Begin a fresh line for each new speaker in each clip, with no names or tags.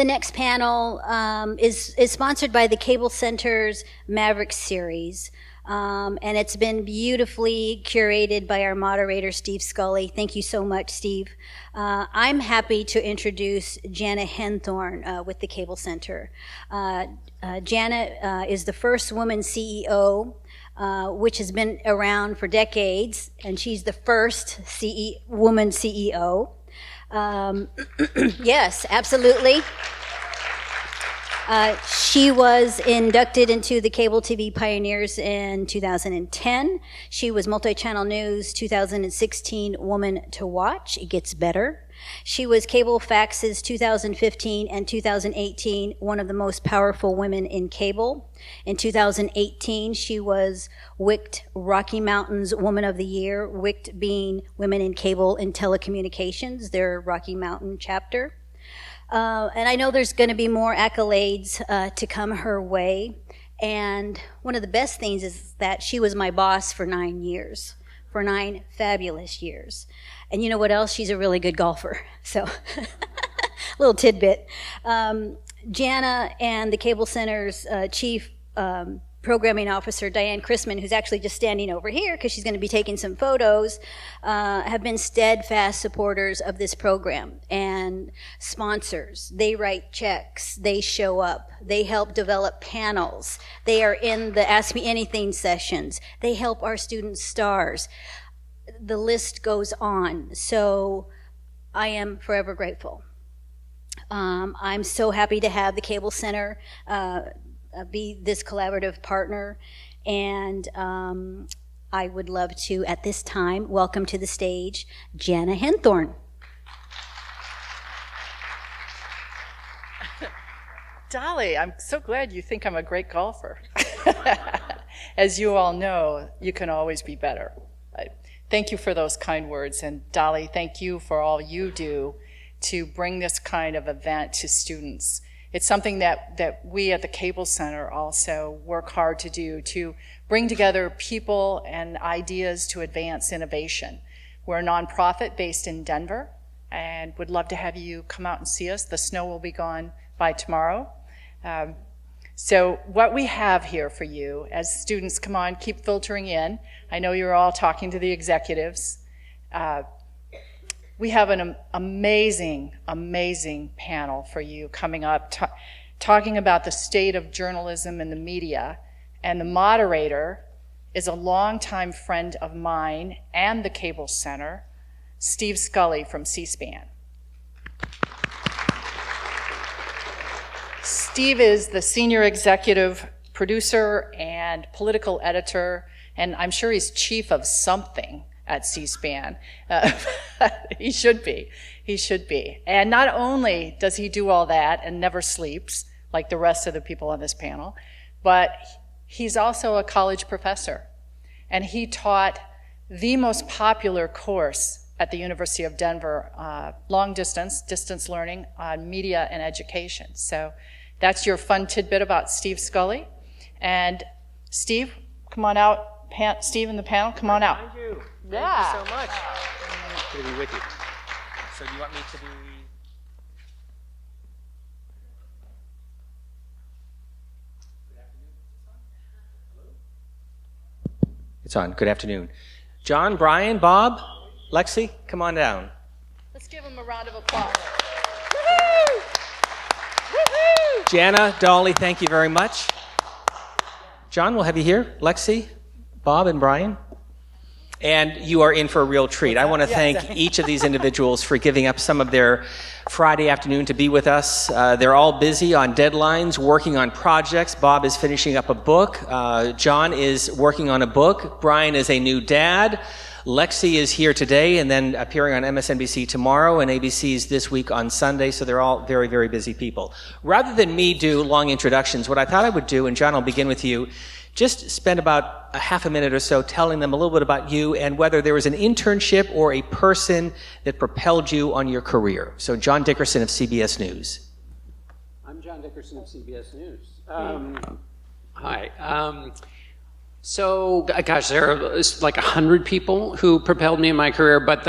The next panel is sponsored by the Cable Center's Maverick series. And it's been beautifully curated by our moderator, Steve Scully. Thank you so much, Steve. I'm happy to introduce Jana Henthorn with the Cable Center. Jana is the first woman CEO, which has been around for decades, and she's the first woman CEO. Yes, absolutely. She was inducted into the Cable TV Pioneers in 2010. She was Multi-Channel News 2016 Woman to Watch. It gets better. She was Cable Fax's 2015 and 2018 one of the most powerful women in cable. In 2018, she was WICT Rocky Mountains Woman of the Year, WICT being Women in Cable and Telecommunications, their Rocky Mountain chapter. And I know there's going to be more accolades to come her way. And one of the best things is that she was my boss for 9 years, for 9 fabulous years. And you know what else? She's a really good golfer. So, little tidbit. Jana and the Cable Center's chief programming officer, Diane Chrisman, who's actually just standing over here because she's going to be taking some photos, have been steadfast supporters of this program and sponsors. They write checks, they show up, they help develop panels, they are in the Ask Me Anything sessions, they help our students stars. The list goes on. So I am forever grateful. I'm so happy to have the Cable Center be this collaborative partner, and I would love to, at this time, welcome to the stage Jana Henthorn.
Dolly, I'm so glad you think I'm a great golfer. As you all know, you can always be better. Thank you for those kind words, and Dolly, thank you for all you do to bring this kind of event to students. It's something that we at the Cable Center also work hard to do, to bring together people and ideas to advance innovation. We're a nonprofit based in Denver and would love to have you come out and see us. The snow will be gone by tomorrow. So what we have here for you, as students come on, keep filtering in. I know you're all talking to the executives. We have an amazing, amazing panel for you coming up, talking about the state of journalism and the media. And the moderator is a longtime friend of mine and the Cable Center, Steve Scully from C-SPAN. Steve is the senior executive producer and political editor, and I'm sure he's chief of something at C-SPAN. He should be. And not only does he do all that and never sleeps, like the rest of the people on this panel, but he's also a college professor. And he taught the most popular course at the University of Denver, long distance learning on media and education. So that's your fun tidbit about Steve Scully. And Steve, come on out. Steve in the panel, come on out.
Thank you.
Yeah.
Thank you so much. Good to be with you. So do you want me to be... It's on. Good afternoon. John, Brian, Bob, Lexi, come on down.
Let's give him a round of applause.
Woo-hoo! Woo-hoo! Jana, Dolly, thank you very much. John, we'll have you here. Lexi, Bob, and Brian. And you are in for a real treat. I want to thank each of these individuals for giving up some of their Friday afternoon to be with us. They're all busy on deadlines, working on projects. Bob is finishing up a book. John is working on a book. Brian is a new dad. Lexi is here today and then appearing on MSNBC tomorrow and ABC's This Week on Sunday. So they're all very, very busy people. Rather than me do long introductions, what I thought I would do, and John, I'll begin with you, just spend about a half a minute or so telling them a little bit about you and whether there was an internship or a person that propelled you on your career. So John Dickerson of CBS News.
I'm John Dickerson of CBS News. Hi. So, gosh, there are like 100 people who propelled me in my career, but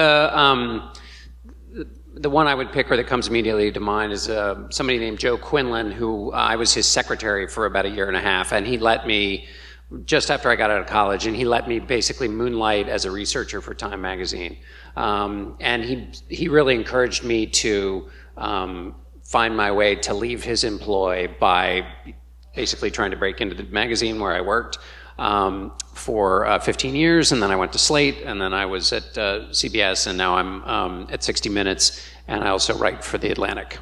the one I would pick, or that comes immediately to mind, is somebody named Joe Quinlan, who I was his secretary for about 1.5 years, and he let me, just after I got out of college, and he let me basically moonlight as a researcher for Time magazine. And he really encouraged me to find my way to leave his employ by basically trying to break into the magazine where I worked for 15 years, and then I went to Slate, and then I was at CBS, and now I'm at 60 Minutes, and I also write for The Atlantic.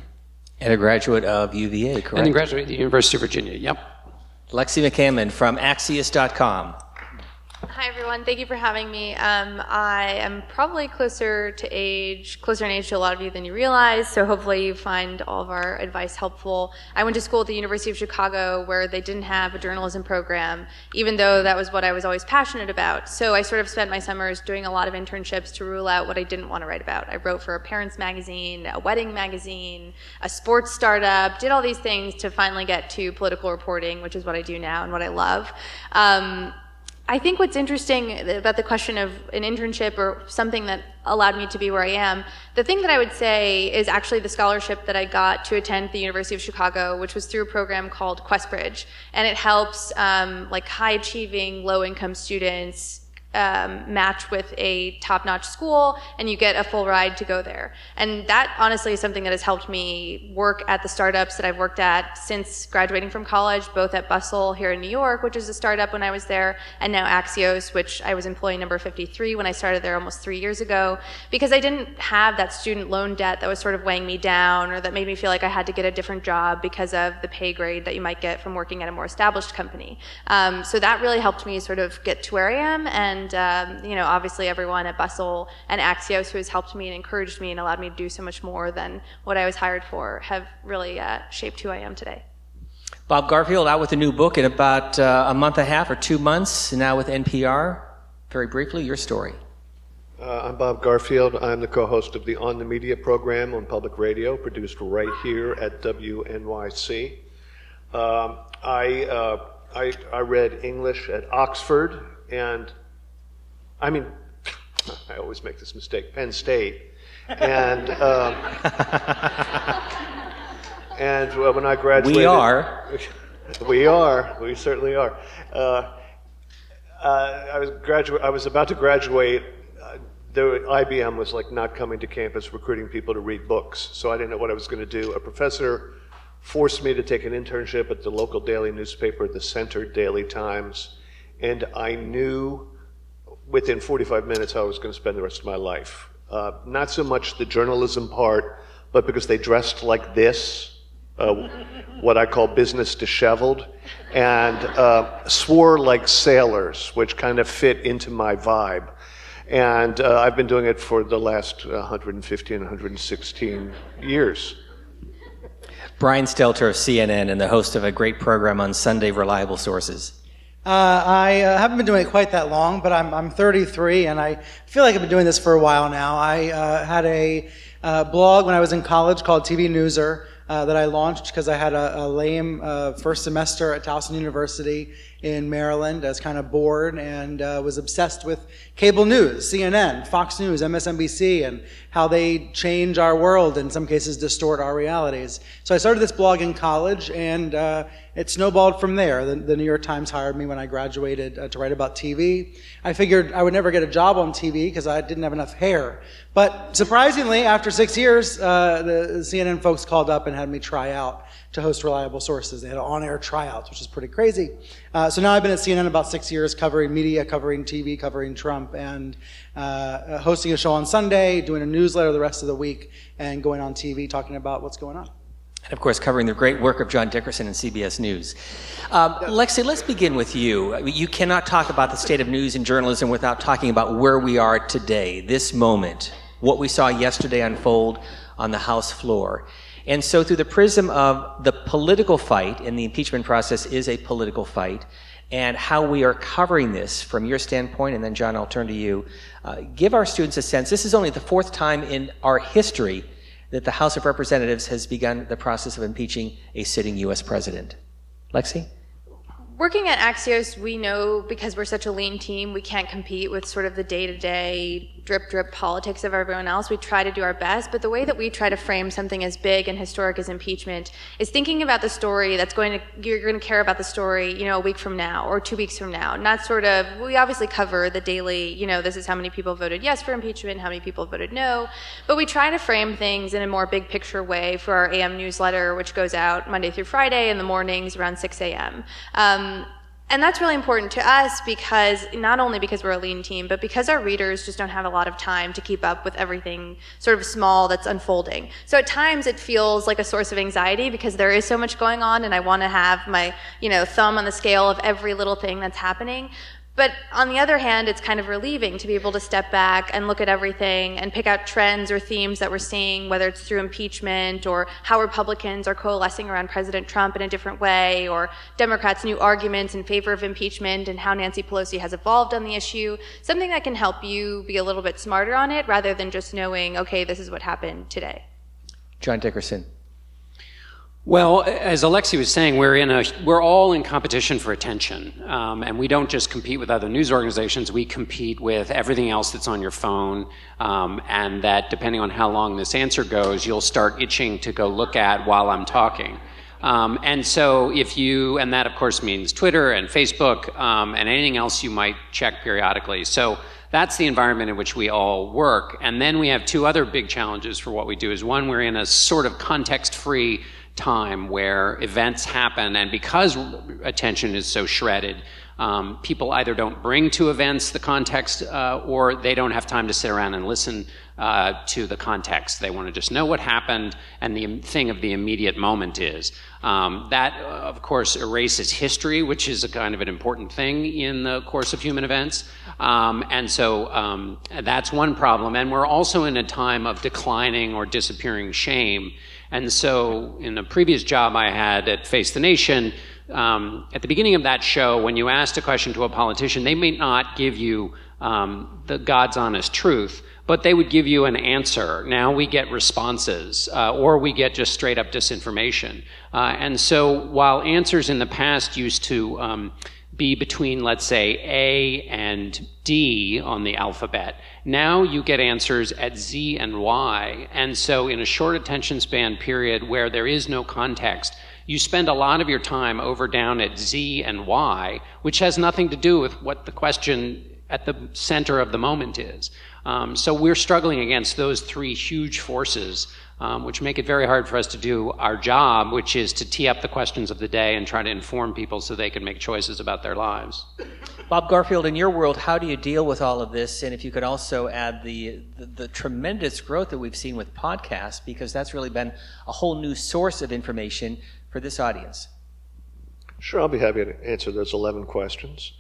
And a graduate of UVA, correct?
And a graduate of the University of Virginia, yep.
Alexi McCammond from Axios.com.
Hi, everyone. Thank you for having me. I am probably closer in age to a lot of you than you realize, so hopefully you find all of our advice helpful. I went to school at the University of Chicago where they didn't have a journalism program, even though that was what I was always passionate about. So I sort of spent my summers doing a lot of internships to rule out what I didn't want to write about. I wrote for a parents magazine, a wedding magazine, a sports startup, did all these things to finally get to political reporting, which is what I do now and what I love. I think what's interesting about the question of an internship or something that allowed me to be where I am, the thing that I would say is actually the scholarship that I got to attend the University of Chicago, which was through a program called QuestBridge. And it helps high-achieving, low-income students match with a top-notch school, and you get a full ride to go there. And that honestly is something that has helped me work at the startups that I've worked at since graduating from college, both at Bustle here in New York, which is a startup when I was there, and now Axios, which I was employee number 53 when I started there almost 3 years ago, because I didn't have that student loan debt that was sort of weighing me down, or that made me feel like I had to get a different job because of the pay grade that you might get from working at a more established company. So that really helped me sort of get to where I am, and obviously everyone at Bustle and Axios who has helped me and encouraged me and allowed me to do so much more than what I was hired for have really shaped who I am today.
Bob Garfield out with a new book in about a month and a half or 2 months, now with NPR. Very briefly, your story.
I'm Bob Garfield. I'm the co-host of the On the Media program on public radio, produced right here at WNYC. I read English at Oxford, and I always make this mistake, Penn State. And when I graduated... We certainly are. I was about to graduate. IBM was not coming to campus recruiting people to read books, so I didn't know what I was going to do. A professor forced me to take an internship at the local daily newspaper, the Center Daily Times, and I knew within 45 minutes how I was going to spend the rest of my life. Not so much the journalism part, but because they dressed like this, what I call business disheveled, and swore like sailors, which kind of fit into my vibe. And I've been doing it for the last 115, 116 years.
Brian Stelter of CNN and the host of a great program on Sunday, Reliable Sources.
I haven't been doing it quite that long, but I'm 33, and I feel like I've been doing this for a while now. I had a blog when I was in college called TV Newser that I launched because I had a lame first semester at Towson University in Maryland. I was kind of bored and was obsessed with cable news, CNN, Fox News, MSNBC, and how they change our world, in some cases distort our realities. So I started this blog in college, and it snowballed from there. The New York Times hired me when I graduated to write about TV. I figured I would never get a job on TV because I didn't have enough hair. But surprisingly, after 6 years, the CNN folks called up and had me try out to host Reliable Sources. They had an on-air tryout, which is pretty crazy. So now I've been at CNN about 6 years, covering media, covering TV, covering Trump, and hosting a show on Sunday, doing a newsletter the rest of the week, and going on TV talking about what's going on.
And of course, covering the great work of John Dickerson and CBS News. Lexi, let's begin with you. You cannot talk about the state of news and journalism without talking about where we are today, this moment, what we saw yesterday unfold on the House floor. And so through the prism of the political fight, and the impeachment process is a political fight, and how we are covering this from your standpoint, and then John, I'll turn to you, give our students a sense. This is only the fourth time in our history that the House of Representatives has begun the process of impeaching a sitting U.S. president. Lexi?
Working at Axios, we know because we're such a lean team, we can't compete with sort of the day-to-day drip politics of everyone else. We try to do our best, but the way that we try to frame something as big and historic as impeachment is thinking about the story you're going to care about the story, a week from now or 2 weeks from now. Not sort of, we obviously cover the daily, this is how many people voted yes for impeachment, how many people voted no, but we try to frame things in a more big picture way for our AM newsletter, which goes out Monday through Friday in the mornings around 6 a.m. And that's really important to us because, not only because we're a lean team, but because our readers just don't have a lot of time to keep up with everything sort of small that's unfolding. So at times it feels like a source of anxiety because there is so much going on and I want to have my, thumb on the scale of every little thing that's happening. But on the other hand, it's kind of relieving to be able to step back and look at everything and pick out trends or themes that we're seeing, whether it's through impeachment or how Republicans are coalescing around President Trump in a different way, or Democrats' new arguments in favor of impeachment and how Nancy Pelosi has evolved on the issue. Something that can help you be a little bit smarter on it rather than just knowing, okay, this is what happened today.
John Dickerson.
Well, as Alexi was saying, we're all in competition for attention, and we don't just compete with other news organizations. We compete with everything else that's on your phone, and that depending on how long this answer goes, you'll start itching to go look at while I'm talking. And so and that of course means Twitter and Facebook and anything else you might check periodically. So that's the environment in which we all work. And then we have two other big challenges for what we do. Is one, we're in a sort of context-free time where events happen, and because attention is so shredded, people either don't bring to events the context or they don't have time to sit around and listen to the context. They want to just know what happened and the thing of the immediate moment is. That, of course, erases history, which is a kind of an important thing in the course of human events. And so that's one problem. And we're also in a time of declining or disappearing shame. And so in a previous job I had at Face the Nation, at the beginning of that show, when you asked a question to a politician, they may not give you the God's honest truth, but they would give you an answer. Now we get responses, or we get just straight up disinformation. And so while answers in the past used to be between, let's say, A and D on the alphabet, now you get answers at Z and Y. And so in a short attention span period where there is no context, you spend a lot of your time over down at Z and Y, which has nothing to do with what the question at the center of the moment is. So we're struggling against those three huge forces, which make it very hard for us to do our job, which is to tee up the questions of the day and try to inform people so they can make choices about their lives.
Bob Garfield, in your world, how do you deal with all of this? And if you could also add the tremendous growth that we've seen with podcasts, because that's really been a whole new source of information for this audience.
Sure, I'll be happy to answer those 11 questions.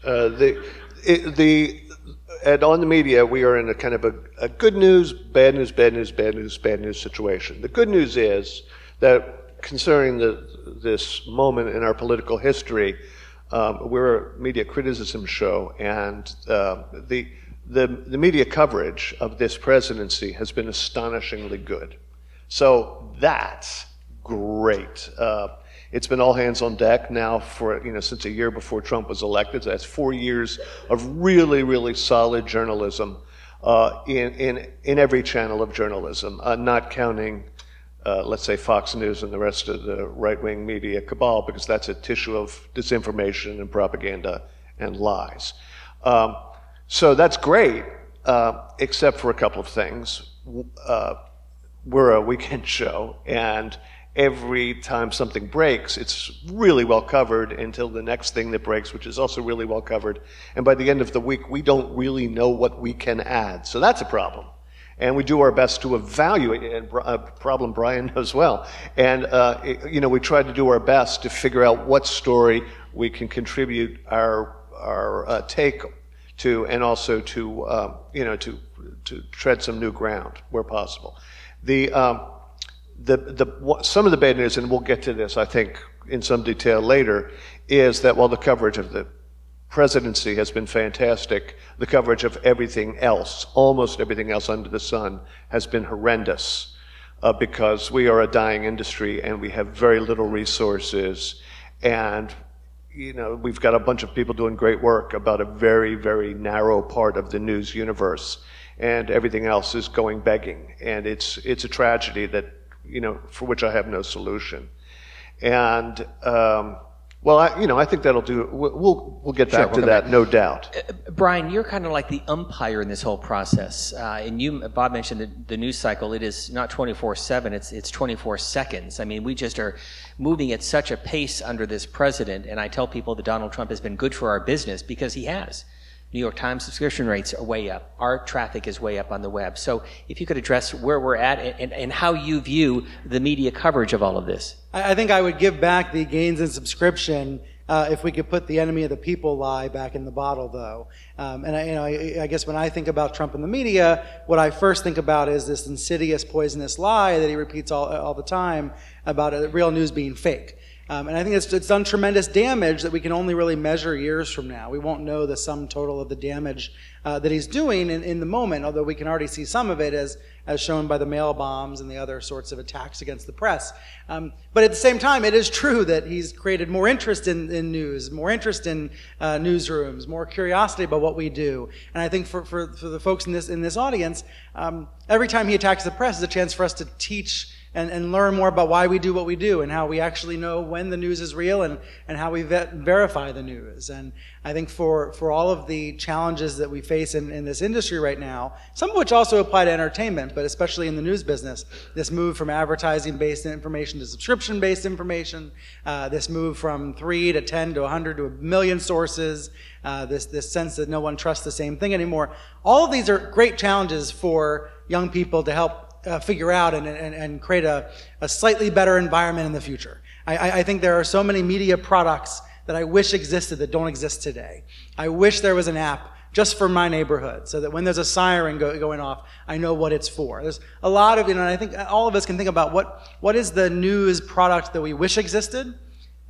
And on the media, we are in a kind of a good news, bad news, bad news, bad news, bad news situation. The good news is that concerning this moment in our political history, we're a media criticism show, and the media coverage of this presidency has been astonishingly good. So that's great. It's been all hands on deck now for, since a year before Trump was elected. So that's 4 years of really, really solid journalism in every channel of journalism, not counting, let's say, Fox News and the rest of the right-wing media cabal, because that's a tissue of disinformation and propaganda and lies. So that's great, except for a couple of things. We're a weekend show, and every time something breaks, it's really well covered until the next thing that breaks, which is also really well covered. And by the end of the week, we don't really know what we can add. So that's a problem. And we do our best to evaluate it, and a problem Brian knows well. And, we try to do our best to figure out what story we can contribute our take to, and also to tread some new ground where possible. Some of the bad news, and we'll get to this, I think, in some detail later, is that while the coverage of the presidency has been fantastic, the coverage of everything else, almost everything else under the sun, has been horrendous because we are a dying industry and we have very little resources. And we've got a bunch of people doing great work about a very, very narrow part of the news universe, and everything else is going begging. And it's a tragedy that, for which I have no solution. And, I think that'll do. We'll get back to that, no doubt.
Brian, you're kind of like the umpire in this whole process. And Bob mentioned the news cycle. It is not 24/7. It's 24 seconds. I mean, we just are moving at such a pace under this president. And I tell people that Donald Trump has been good for our business because he has. New York Times subscription rates are way up. Our traffic is way up on the web. So if you could address where we're at and how you view the media coverage of all of this.
I think I would give back the gains in subscription if we could put the enemy of the people lie back in the bottle, though. I guess when I think about Trump and the media, what I first think about is this insidious, poisonous lie that he repeats all the time about real news being fake. And I think it's done tremendous damage that we can only really measure years from now. We won't know the sum total of the damage that he's doing in the moment, although we can already see some of it as shown by the mail bombs and the other sorts of attacks against the press. But at the same time, it is true that he's created more interest in news, more interest in newsrooms, more curiosity about what we do. And I think for the folks in this audience, every time he attacks the press is a chance for us to teach and learn more about why we do what we do and how we actually know when the news is real and how we verify the news. And I think for all of the challenges that we face in this industry right now, some of which also apply to entertainment, but especially in the news business, this move from advertising-based information to subscription-based information, this move from 3 to 10 to 100 to 1 million sources, this sense that no one trusts the same thing anymore. All of these are great challenges for young people to help figure out and create a slightly better environment in the future. I think there are so many media products that I wish existed that don't exist today. I wish there was an app just for my neighborhood so that when there's a siren going off, I know what it's for. There's a lot of, and I think all of us can think about what is the news product that we wish existed,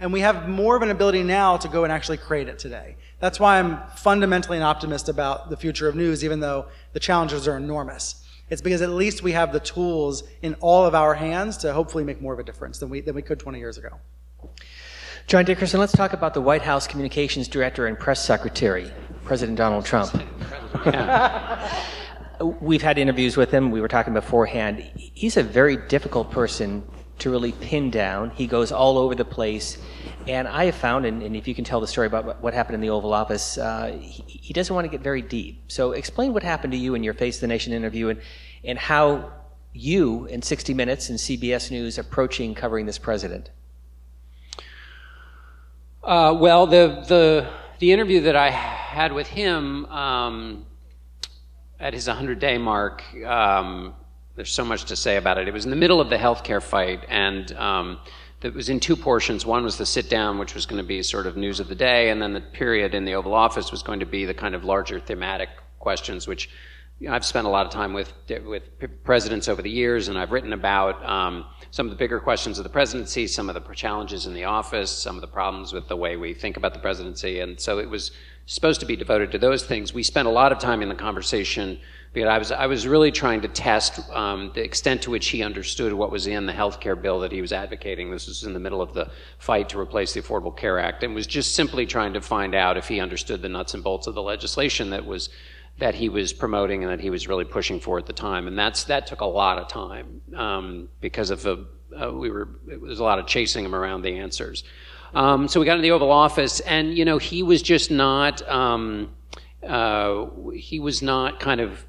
and we have more of an ability now to go and actually create it today. That's why I'm fundamentally an optimist about the future of news, even though the challenges are enormous. It's because at least we have the tools in all of our hands to hopefully make more of a difference than we could 20 years ago.
John Dickerson, let's talk about the White House Communications Director and Press Secretary, President Donald Trump. Yeah. We've had interviews with him. We were talking beforehand. He's a very difficult person to really pin down. He goes all over the place. And I have found, and if you can tell the story about what happened in the Oval Office, he doesn't want to get very deep. So explain what happened to you in your Face the Nation interview and how you and 60 Minutes and CBS News approaching covering this president.
Well, the interview that I had with him at his 100-day mark, there's so much to say about it. It was in the middle of the healthcare fight, and it was in two portions. One was the sit-down, which was going to be sort of news of the day, and then the period in the Oval Office was going to be the kind of larger thematic questions, which I've spent a lot of time with presidents over the years, and I've written about some of the bigger questions of the presidency, some of the challenges in the office, some of the problems with the way we think about the presidency, and so it was supposed to be devoted to those things. We spent a lot of time in the conversation because I was really trying to test the extent to which he understood what was in the health care bill that he was advocating. This was in the middle of the fight to replace the Affordable Care Act, and was just simply trying to find out if he understood the nuts and bolts of the legislation that he was promoting and that he was really pushing for at the time. And that took a lot of time because of it was a lot of chasing him around the answers. So we got in the Oval Office, and he was just not. He was not kind of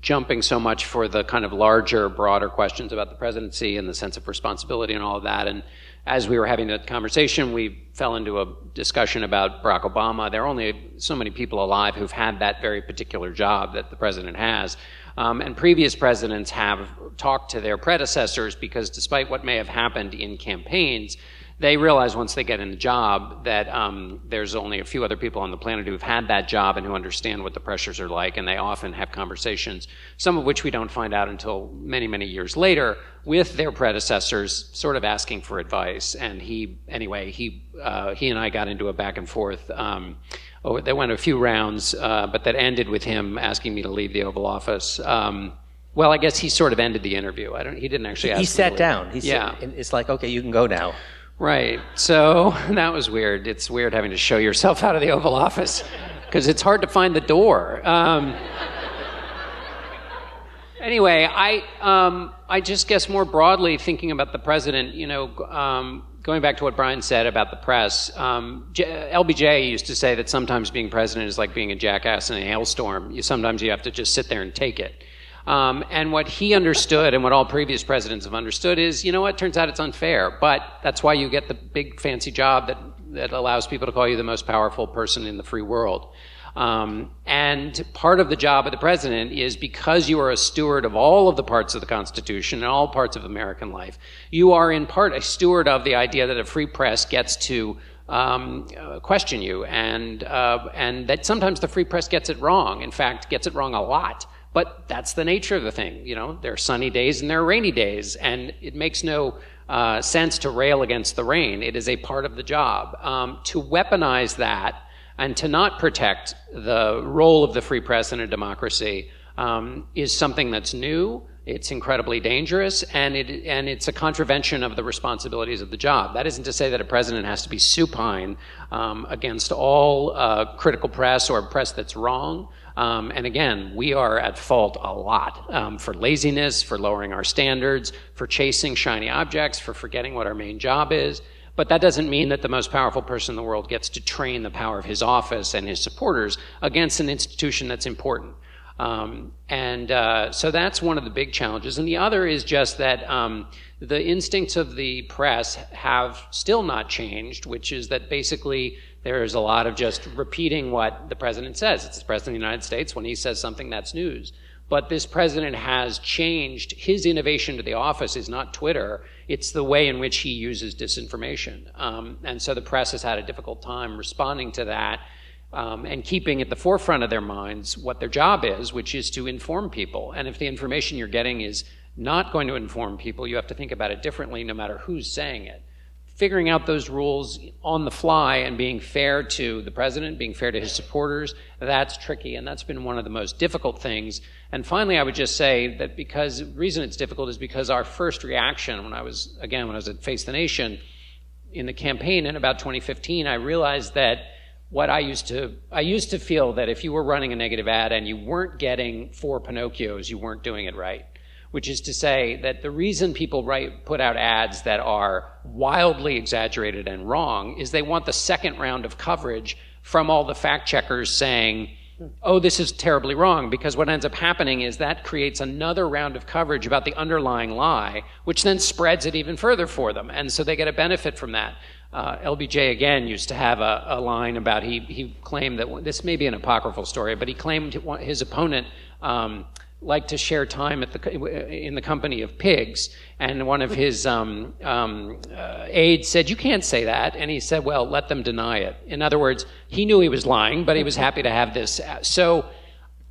jumping so much for the kind of larger, broader questions about the presidency and the sense of responsibility and all of that. And as we were having that conversation, we fell into a discussion about Barack Obama. There are only so many people alive who've had that very particular job that the president has. And previous presidents have talked to their predecessors because despite what may have happened in campaigns, they realize once they get in the job that there's only a few other people on the planet who've had that job and who understand what the pressures are like, and they often have conversations, some of which we don't find out until many, many years later, with their predecessors, sort of asking for advice. And he and I got into a back and forth. That went a few rounds, but that ended with him asking me to leave the Oval Office. Well, I guess he sort of ended the interview. He didn't actually ask me to leave.
He sat down.
Yeah.
It's like, okay, you can go now.
Right. So that was weird. It's weird having to show yourself out of the Oval Office because it's hard to find the door. Anyway, I just guess more broadly thinking about the president, going back to what Brian said about the press, LBJ used to say that sometimes being president is like being a jackass in a hailstorm. Sometimes you have to just sit there and take it. And what he understood and what all previous presidents have understood is, turns out it's unfair, but that's why you get the big fancy job that allows people to call you the most powerful person in the free world. And part of the job of the president is because you are a steward of all of the parts of the Constitution and all parts of American life, you are in part a steward of the idea that a free press gets to question you and that sometimes the free press gets it wrong. In fact, gets it wrong a lot. But that's the nature of the thing. There are sunny days and there are rainy days, and it makes no sense to rail against the rain. It is a part of the job. To weaponize that and to not protect the role of the free press in a democracy is something that's new. It's incredibly dangerous, and it's a contravention of the responsibilities of the job. That isn't to say that a president has to be supine against all critical press or press that's wrong. And again, we are at fault a lot for laziness, for lowering our standards, for chasing shiny objects, for forgetting what our main job is. But that doesn't mean that the most powerful person in the world gets to train the power of his office and his supporters against an institution that's important. So that's one of the big challenges. And the other is just that the instincts of the press have still not changed, which is that basically there's a lot of just repeating what the president says. It's the president of the United States. When he says something, that's news. But this president has changed. His innovation to the office is not Twitter. It's the way in which he uses disinformation. And so the press has had a difficult time responding to that and keeping at the forefront of their minds what their job is, which is to inform people. And if the information you're getting is not going to inform people, you have to think about it differently no matter who's saying it. Figuring out those rules on the fly and being fair to the president, being fair to his supporters, that's tricky, and that's been one of the most difficult things. And finally, I would just say that the reason it's difficult is because our first reaction when I was at Face the Nation in the campaign in about 2015, I realized that I used to feel that if you were running a negative ad and you weren't getting 4 Pinocchios, you weren't doing it right. Which is to say that the reason people put out ads that are wildly exaggerated and wrong is they want the second round of coverage from all the fact checkers saying, oh, this is terribly wrong, because what ends up happening is that creates another round of coverage about the underlying lie, which then spreads it even further for them. And so they get a benefit from that. LBJ, again, used to have a line about, he claimed that, this may be an apocryphal story, but he claimed his opponent liked to share time in the company of pigs, and one of his aides said, you can't say that, and he said, well, let them deny it. In other words, he knew he was lying, but he was happy to have this. So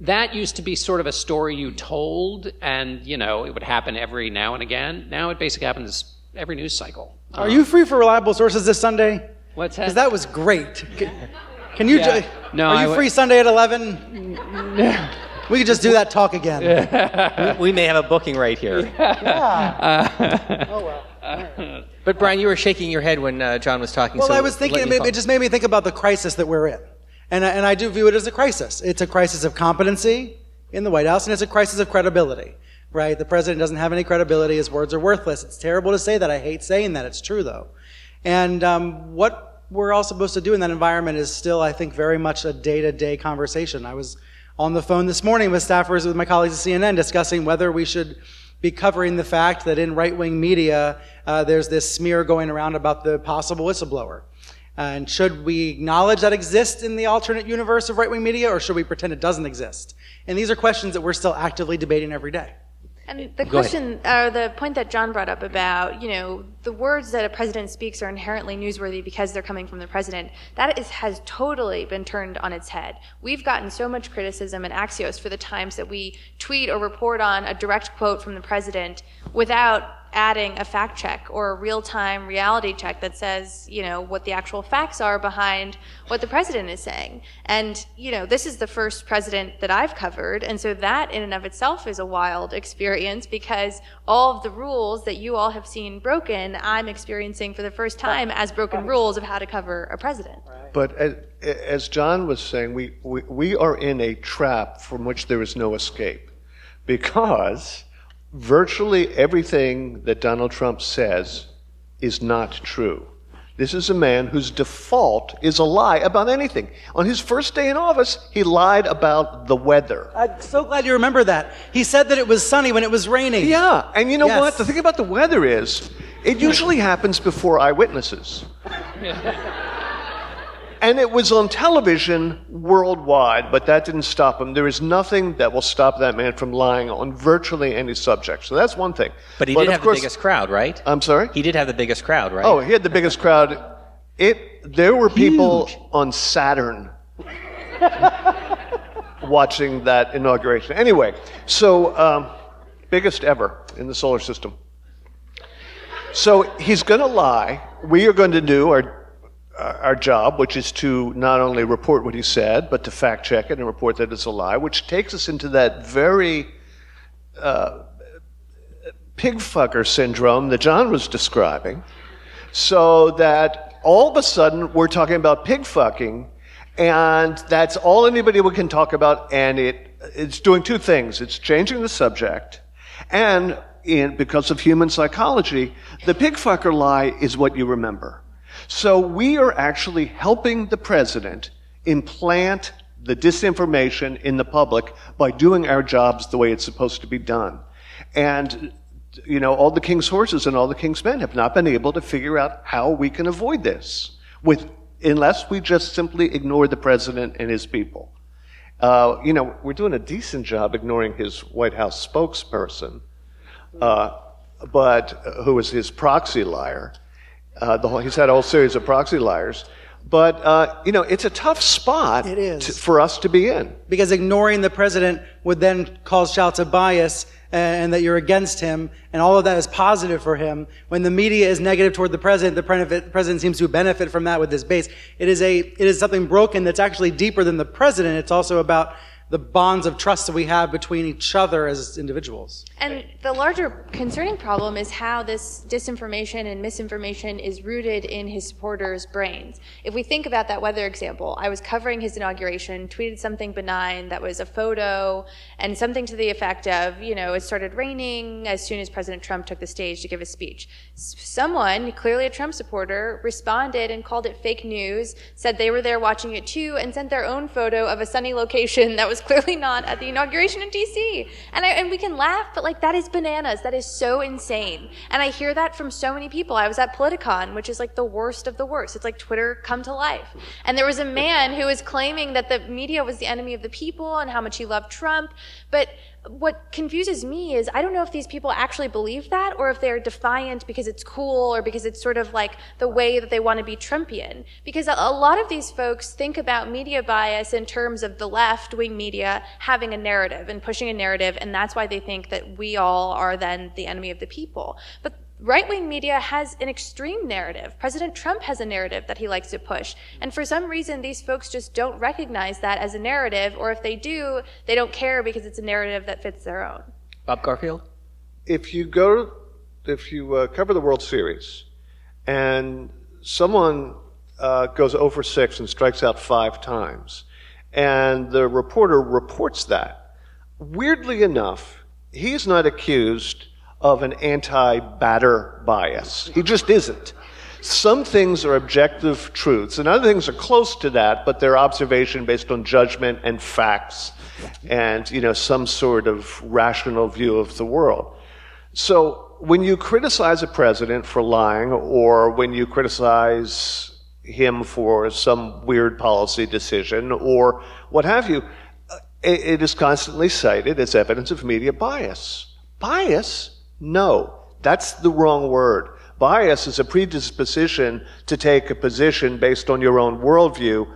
that used to be sort of a story you told, and it would happen every now and again. Now it basically happens every news cycle.
Are you free for reliable sources this Sunday?
What's that?
Because that was great. Can you?
Yeah. No,
are you free Sunday at 11? We could just do that talk again.
We may have a booking right here.
Yeah. Oh, well. Right.
But Brian, you were shaking your head when John was talking.
Well,
so
I was thinking, it just made me think about the crisis that we're in. And I do view it as a crisis. It's a crisis of competency in the White House, and it's a crisis of credibility, right? The president doesn't have any credibility. His words are worthless. It's terrible to say that. I hate saying that. It's true, though. And what we're all supposed to do in that environment is still, I think, very much a day-to-day conversation. I was on the phone this morning with staffers, with my colleagues at CNN, discussing whether we should be covering the fact that in right-wing media, there's this smear going around about the possible whistleblower. And should we acknowledge that exists in the alternate universe of right-wing media, or should we pretend it doesn't exist? And these are questions that we're still actively debating every day.
And the question, or the point that John brought up about, the words that a president speaks are inherently newsworthy because they're coming from the president, has totally been turned on its head. We've gotten so much criticism and Axios for the times that we tweet or report on a direct quote from the president without adding a fact check or a real-time reality check that says, what the actual facts are behind what the president is saying. And, this is the first president that I've covered, and so that in and of itself is a wild experience, because all of the rules that you all have seen broken, I'm experiencing for the first time as broken rules of how to cover a president.
But as John was saying, we are in a trap from which there is no escape, because virtually everything that Donald Trump says is not true. This is a man whose default is a lie about anything. On his first day in office, he lied about the weather.
I'm so glad you remember that. He said that it was sunny when it was raining.
Yeah, and you know
Yes.
what? The thing about the weather is, it usually happens before eyewitnesses. And it was on television worldwide, but that didn't stop him. There is nothing that will stop that man from lying on virtually any subject. So that's one thing.
But he did
of
have
course,
the biggest crowd, right?
I'm sorry?
He did have the biggest crowd, right?
Oh, he had the biggest crowd. There were people on Saturn watching that inauguration. Anyway, so biggest ever in the solar system. So he's going to lie. We are going to do our job, which is to not only report what he said, but to fact check it and report that it's a lie, which takes us into that very pig fucker syndrome that John was describing, so that all of a sudden we're talking about pig fucking, and that's all anybody can talk about, and it's doing two things. It's changing the subject, and because of human psychology, the pig fucker lie is what you remember. So we are actually helping the president implant the disinformation in the public by doing our jobs the way it's supposed to be done. And, all the king's horses and all the king's men have not been able to figure out how we can avoid this unless we just simply ignore the president and his people. We're doing a decent job ignoring his White House spokesperson, but who is his proxy liar. He's had a whole series of proxy liars. But, it's a tough spot
It is.
for us to be in.
Because ignoring the president would then cause shouts of bias and that you're against him, and all of that is positive for him. When the media is negative toward the president seems to benefit from that with this base. It is something broken that's actually deeper than the president. It's also about the bonds of trust that we have between each other as individuals.
And the larger concerning problem is how this disinformation and misinformation is rooted in his supporters' brains. If we think about that weather example, I was covering his inauguration, tweeted something benign that was a photo and something to the effect of, it started raining as soon as President Trump took the stage to give his speech. Someone, clearly a Trump supporter, responded and called it fake news, said they were there watching it too, and sent their own photo of a sunny location that was clearly not at the inauguration in D.C. And we can laugh, but that is bananas. That is so insane. And I hear that from so many people. I was at Politicon, which is the worst of the worst. It's like Twitter come to life. And there was a man who was claiming that the media was the enemy of the people and how much he loved Trump. But what confuses me is I don't know if these people actually believe that, or if they're defiant because it's cool, or because it's sort of the way that they want to be Trumpian. Because a lot of these folks think about media bias in terms of the left-wing media having a narrative and pushing a narrative, and that's why they think that we all are then the enemy of the people. But right-wing media has an extreme narrative. President Trump has a narrative that he likes to push. And for some reason, these folks just don't recognize that as a narrative, or if they do, they don't care because it's a narrative that fits their own.
Bob Garfield?
If you cover the World Series and someone goes 0 for 6 and strikes out 5 times, and the reporter reports that, weirdly enough, he's not accused of an anti-batter bias. He just isn't. Some things are objective truths, and other things are close to that, but they're observation based on judgment and facts and, some sort of rational view of the world. So when you criticize a president for lying, or when you criticize him for some weird policy decision, or what have you, it is constantly cited as evidence of media bias. Bias? No, that's the wrong word. Bias is a predisposition to take a position based on your own worldview,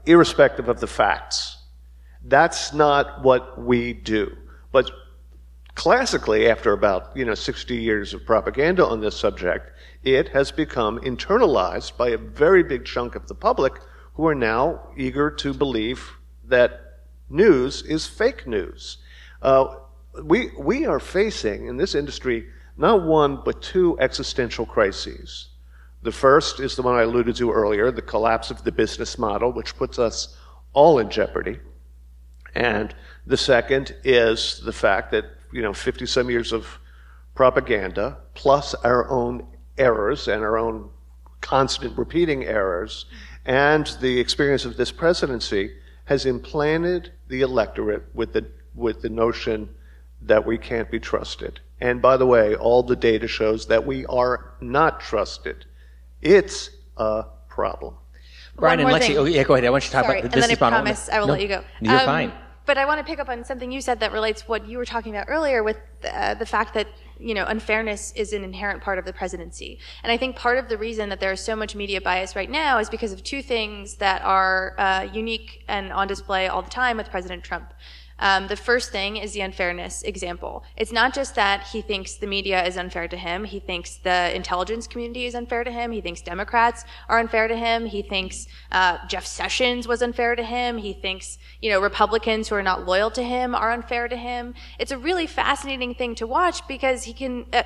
irrespective of the facts. That's not what we do. But classically, after about 60 years of propaganda on this subject, it has become internalized by a very big chunk of the public who are now eager to believe that news is fake news. We are facing, in this industry, not one but two existential crises. The first is the one I alluded to earlier, the collapse of the business model, which puts us all in jeopardy. And the second is the fact that 50-some years of propaganda, plus our own errors and our own constant repeating errors, and the experience of this presidency has implanted the electorate with the notion that we can't be trusted. And by the way, all the data shows that we are not trusted. It's a problem.
Brian and Lexi, go ahead. I want you to talk
Sorry,
about
and
this.
then I promise I will let you go.
You're fine.
But I want to pick up on something you said that relates to what you were talking about earlier with the fact that unfairness is an inherent part of the presidency. And I think part of the reason that there is so much media bias right now is because of two things that are unique and on display all the time with President Trump. The first thing is the unfairness example. It's not just that he thinks the media is unfair to him. He thinks the intelligence community is unfair to him. He thinks Democrats are unfair to him. He thinks Jeff Sessions was unfair to him. He thinks, Republicans who are not loyal to him are unfair to him. It's a really fascinating thing to watch because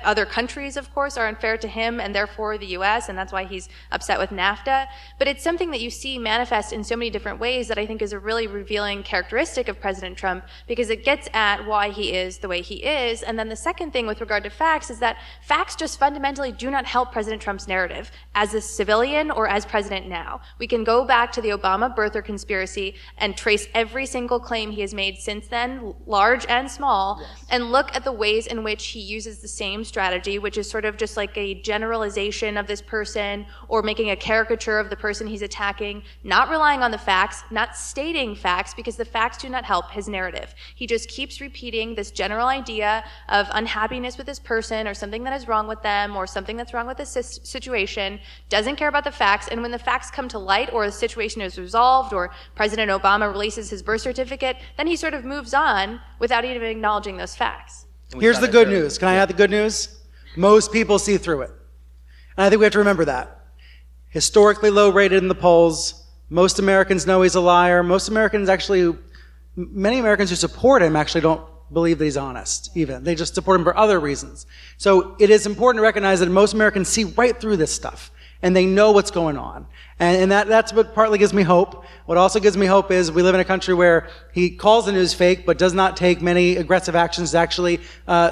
other countries, of course, are unfair to him and therefore the U.S., and that's why he's upset with NAFTA. But it's something that you see manifest in so many different ways that I think is a really revealing characteristic of President Trump, because it gets at why he is the way he is. And then the second thing with regard to facts is that facts just fundamentally do not help President Trump's narrative as a civilian or as president now. We can go back to the Obama birther conspiracy and trace every single claim he has made since then, large and small, and look at the ways in which he uses the same strategy, which is sort of just like a generalization of this person or making a caricature of the person he's attacking, not relying on the facts, not stating facts, because the facts do not help his narrative. He just keeps repeating this general idea of unhappiness with this person or something that is wrong with them or something that's wrong with this situation, doesn't care about the facts, and when the facts come to light or the situation is resolved or President Obama releases his birth certificate, then he sort of moves on without even acknowledging those facts.
Here's the good news. Can I add the good news? Most people see through it. And I think we have to remember that. Historically low rated in the polls. Most Americans know he's a liar. Many Americans who support him actually don't believe that he's honest, even. They just support him for other reasons. So it is important to recognize that most Americans see right through this stuff, and they know what's going on. And that's what partly gives me hope. What also gives me hope is we live in a country where he calls the news fake, but does not take many aggressive actions to actually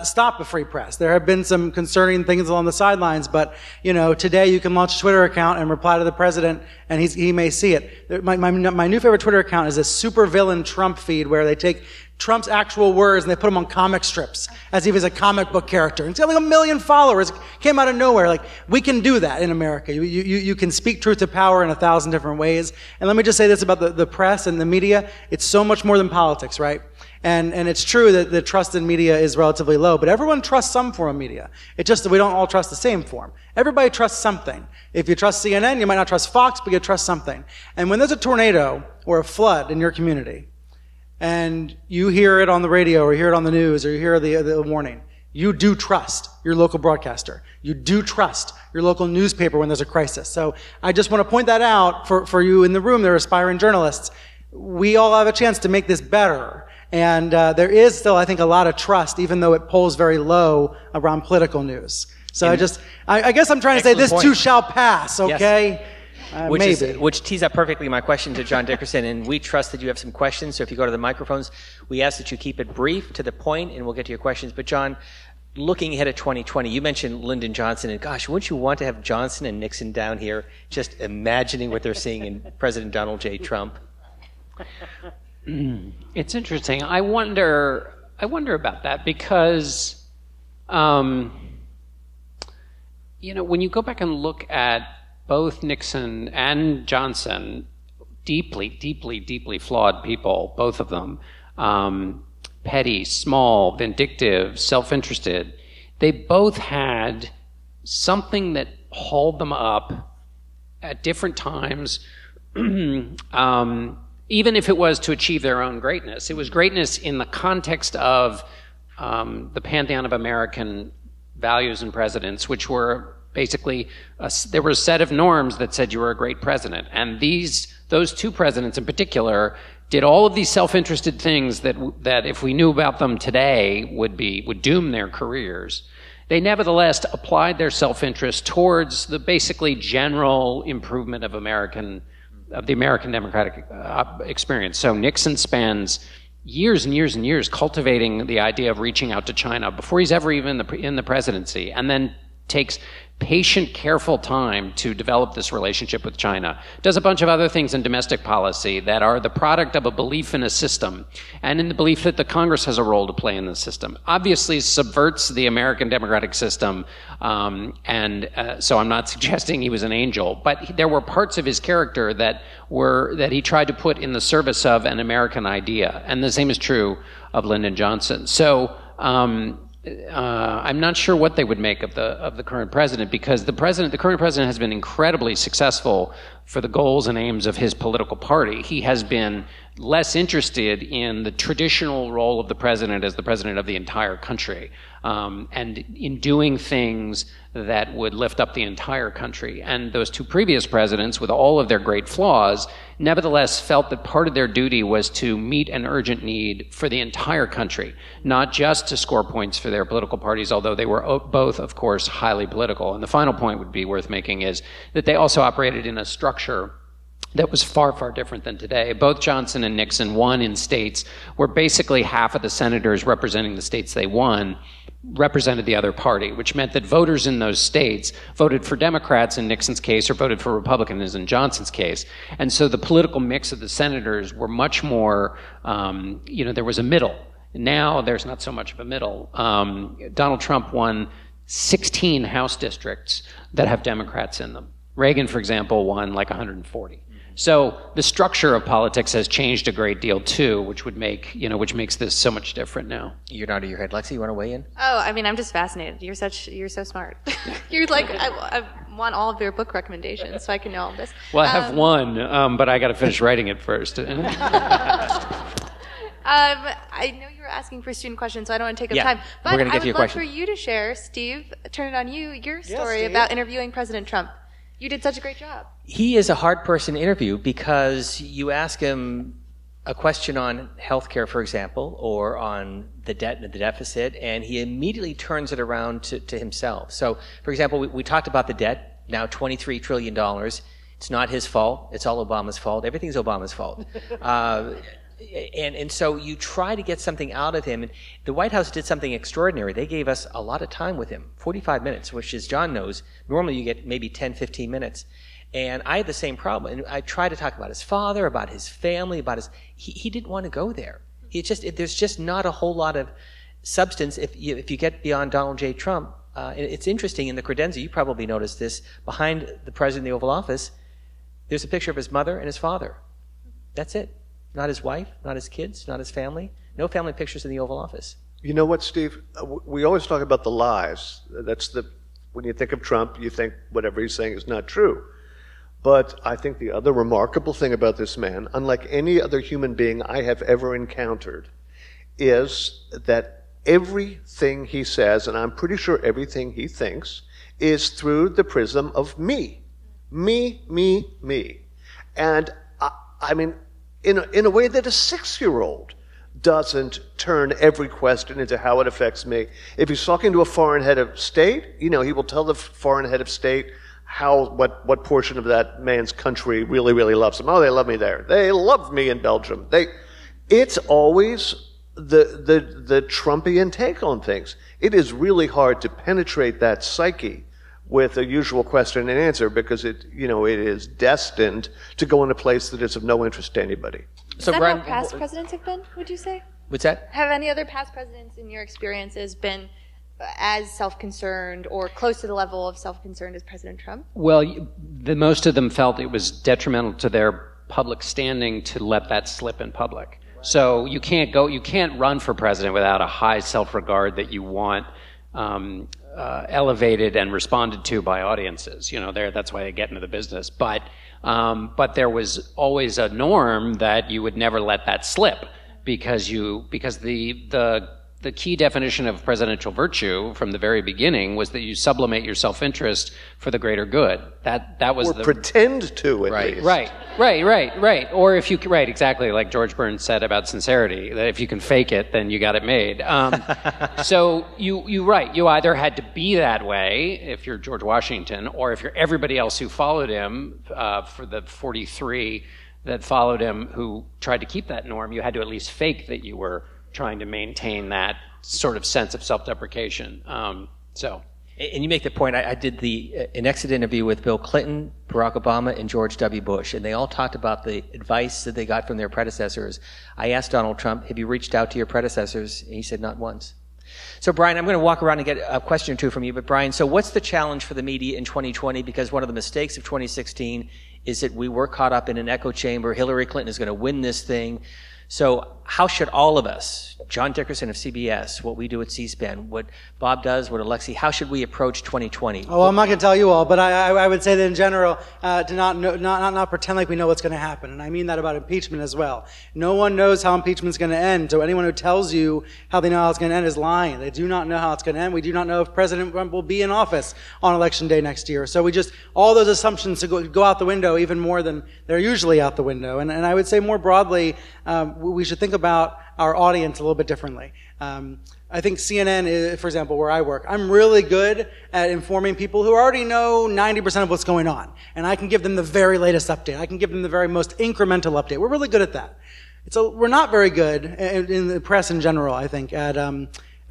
stop the free press. There have been some concerning things along the sidelines, but today you can launch a Twitter account and reply to the president, and he may see it. My new favorite Twitter account is a supervillain Trump feed where they take Trump's actual words and they put them on comic strips as if he was a comic book character. And it's got like 1 million followers. It came out of nowhere. Like, we can do that in America. You can speak truth to power in 1,000 different ways. And let me just say this about the press and the media. It's so much more than politics, right? And it's true that the trust in media is relatively low, but everyone trusts some form of media. It's just that we don't all trust the same form. Everybody trusts something. If you trust CNN, you might not trust Fox, but you trust something. And when there's a tornado or a flood in your community, and you hear it on the radio or you hear it on the news or you hear the warning, you do trust your local broadcaster. You do trust your local newspaper when there's a crisis. So I just want to point that out for you in the room. They're aspiring journalists. We all have a chance to make this better. And there is still, I think, a lot of trust, even though it polls very low around political news. So I guess I'm trying to say this too shall pass, okay? Yes.
Which tees up perfectly my question to John Dickerson, and we trust that you have some questions, so if you go to the microphones, we ask that you keep it brief, to the point, and we'll get to your questions. But John, looking ahead at 2020, you mentioned Lyndon Johnson, and gosh, wouldn't you want to have Johnson and Nixon down here just imagining what they're seeing in President Donald J. Trump?
It's interesting. I wonder about that because, when you go back and look at both Nixon and Johnson, deeply, deeply, deeply flawed people, both of them, petty, small, vindictive, self-interested, they both had something that hauled them up at different times, even if it was to achieve their own greatness. It was greatness in the context of the pantheon of American values and presidents, which were basically, there were a set of norms that said you were a great president. And those two presidents in particular did all of these self-interested things that if we knew about them today would doom their careers. They nevertheless applied their self-interest towards the basically general improvement of the American democratic experience. So Nixon spends years and years and years cultivating the idea of reaching out to China before he's ever even in the presidency, and then takes patient, careful time to develop this relationship with China. Does a bunch of other things in domestic policy that are the product of a belief in a system and in the belief that the Congress has a role to play in the system. Obviously subverts the American democratic system, so I'm not suggesting he was an angel, but there were parts of his character that he tried to put in the service of an American idea, and the same is true of Lyndon Johnson. So I'm not sure what they would make of the current president, because the current president has been incredibly successful for the goals and aims of his political party. He has been less interested in the traditional role of the president as the president of the entire country, and in doing things that would lift up the entire country. And those two previous presidents, with all of their great flaws, nevertheless felt that part of their duty was to meet an urgent need for the entire country, not just to score points for their political parties, although they were both, of course, highly political. And the final point would be worth making is that they also operated in a structure that was far, far different than today. Both Johnson and Nixon won in states where basically half of the senators representing the states they won represented the other party, which meant that voters in those states voted for Democrats in Nixon's case or voted for Republicans in Johnson's case. And so the political mix of the senators were much more, there was a middle. Now there's not so much of a middle. Donald Trump won 16 House districts that have Democrats in them. Reagan, for example, won like 140. So the structure of politics has changed a great deal too, which makes this so much different now.
You're nodding your head. Lexi, you want to weigh in?
Oh, I mean, I'm just fascinated. You're so smart. You're like, I want all of your book recommendations so I can know all of this.
Well, I have one, but I got to finish writing it first.
I know you were asking for student questions, so I don't want to take up time. But
we're gonna give
I
you
would
a
love
question.
for you to share, Steve, turn it on you, your story
Steve.
about interviewing President Trump. You did such a great job.
He is a hard person to interview because you ask him a question on healthcare, for example, or on the debt and the deficit, and he immediately turns it around to himself. So, for example, we talked about the debt, now $23 trillion. It's not his fault. It's all Obama's fault. Everything's Obama's fault. And so you try to get something out of him. And the White House did something extraordinary. They gave us a lot of time with him, 45 minutes, which, as John knows, normally you get maybe 10, 15 minutes. And I had the same problem. And I tried to talk about his father, about his family, he didn't want to go there. There's just not a whole lot of substance if you get beyond Donald J. Trump. It's interesting, in the credenza, you probably noticed this, behind the president in the Oval Office, there's a picture of his mother and his father. That's it. Not his wife, not his kids, not his family. No family pictures in the Oval Office.
You know what, Steve? We always talk about the lies. When you think of Trump, you think whatever he's saying is not true. But I think the other remarkable thing about this man, unlike any other human being I have ever encountered, is that everything he says, and I'm pretty sure everything he thinks, is through the prism of me. Me, me, me. And I mean, in a way that a 6-year-old doesn't turn every question into how it affects me. If he's talking to a foreign head of state, he will tell the foreign head of state what portion of that man's country really, really loves him. Oh, they love me there. They love me in Belgium. It's always the Trumpian take on things. It is really hard to penetrate that psyche with a usual question and answer, because it is destined to go in a place that is of no interest to anybody.
Is that how past presidents have been, would you say?
What's that?
Have any other past presidents, in your experiences, been as self-concerned or close to the level of self-concerned as President Trump?
Well, most of them felt it was detrimental to their public standing to let that slip in public. Right. So you can't run for president without a high self-regard that you want elevated and responded to by audiences. That's why they get into the business. But there was always a norm that you would never let that slip, because the the key definition of presidential virtue from the very beginning was that you sublimate your self-interest for the greater good. That was
pretend to, at least.
Right. Or if you right, exactly like George Burns said about sincerity, that if you can fake it, then you got it made. So you either had to be that way if you're George Washington, or if you're everybody else who followed him for the 43 that followed him who tried to keep that norm, you had to at least fake that you were trying to maintain that sort of sense of self-deprecation. And
you make the point. I did an exit interview with Bill Clinton, Barack Obama, and George W. Bush, and they all talked about the advice that they got from their predecessors. I asked Donald Trump, have you reached out to your predecessors? And he said, not once. So, Brian, I'm going to walk around and get a question or two from you. But, Brian, so what's the challenge for the media in 2020? Because one of the mistakes of 2016 is that we were caught up in an echo chamber. Hillary Clinton is going to win this thing. So how should all of us, John Dickerson of CBS, what we do at C-SPAN, what Bob does, what Alexi, how should we approach 2020?
Oh, I'm not going to tell you all, but I would say that in general, to not pretend like we know what's going to happen. And I mean that about impeachment as well. No one knows how impeachment's going to end. So anyone who tells you how they know how it's going to end is lying. They do not know how it's going to end. We do not know if President Trump will be in office on Election Day next year. So all those assumptions go out the window even more than they're usually out the window. And I would say more broadly, we should think about our audience a little bit differently. I think CNN is, for example, where I work, I'm really good at informing people who already know 90% of what's going on. And I can give them the very latest update. I can give them the very most incremental update. We're really good at that. We're not very good in the press in general, I think, at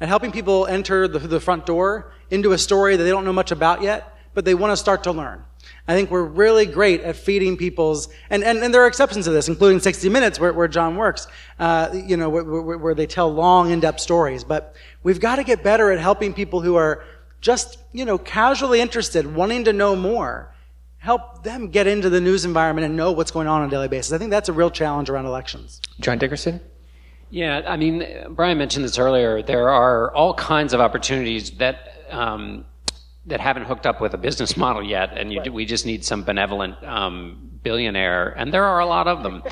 helping people enter the front door into a story that they don't know much about yet, but they want to start to learn. I think we're really great at feeding people's, and there are exceptions to this, including 60 Minutes, where John works, where they tell long, in-depth stories. But we've got to get better at helping people who are just, casually interested, wanting to know more, help them get into the news environment and know what's going on a daily basis. I think that's a real challenge around elections.
John Dickerson?
Yeah, I mean, Brian mentioned this earlier. There are all kinds of opportunities that haven't hooked up with a business model yet, and we just need some benevolent billionaire, and there are a lot of them,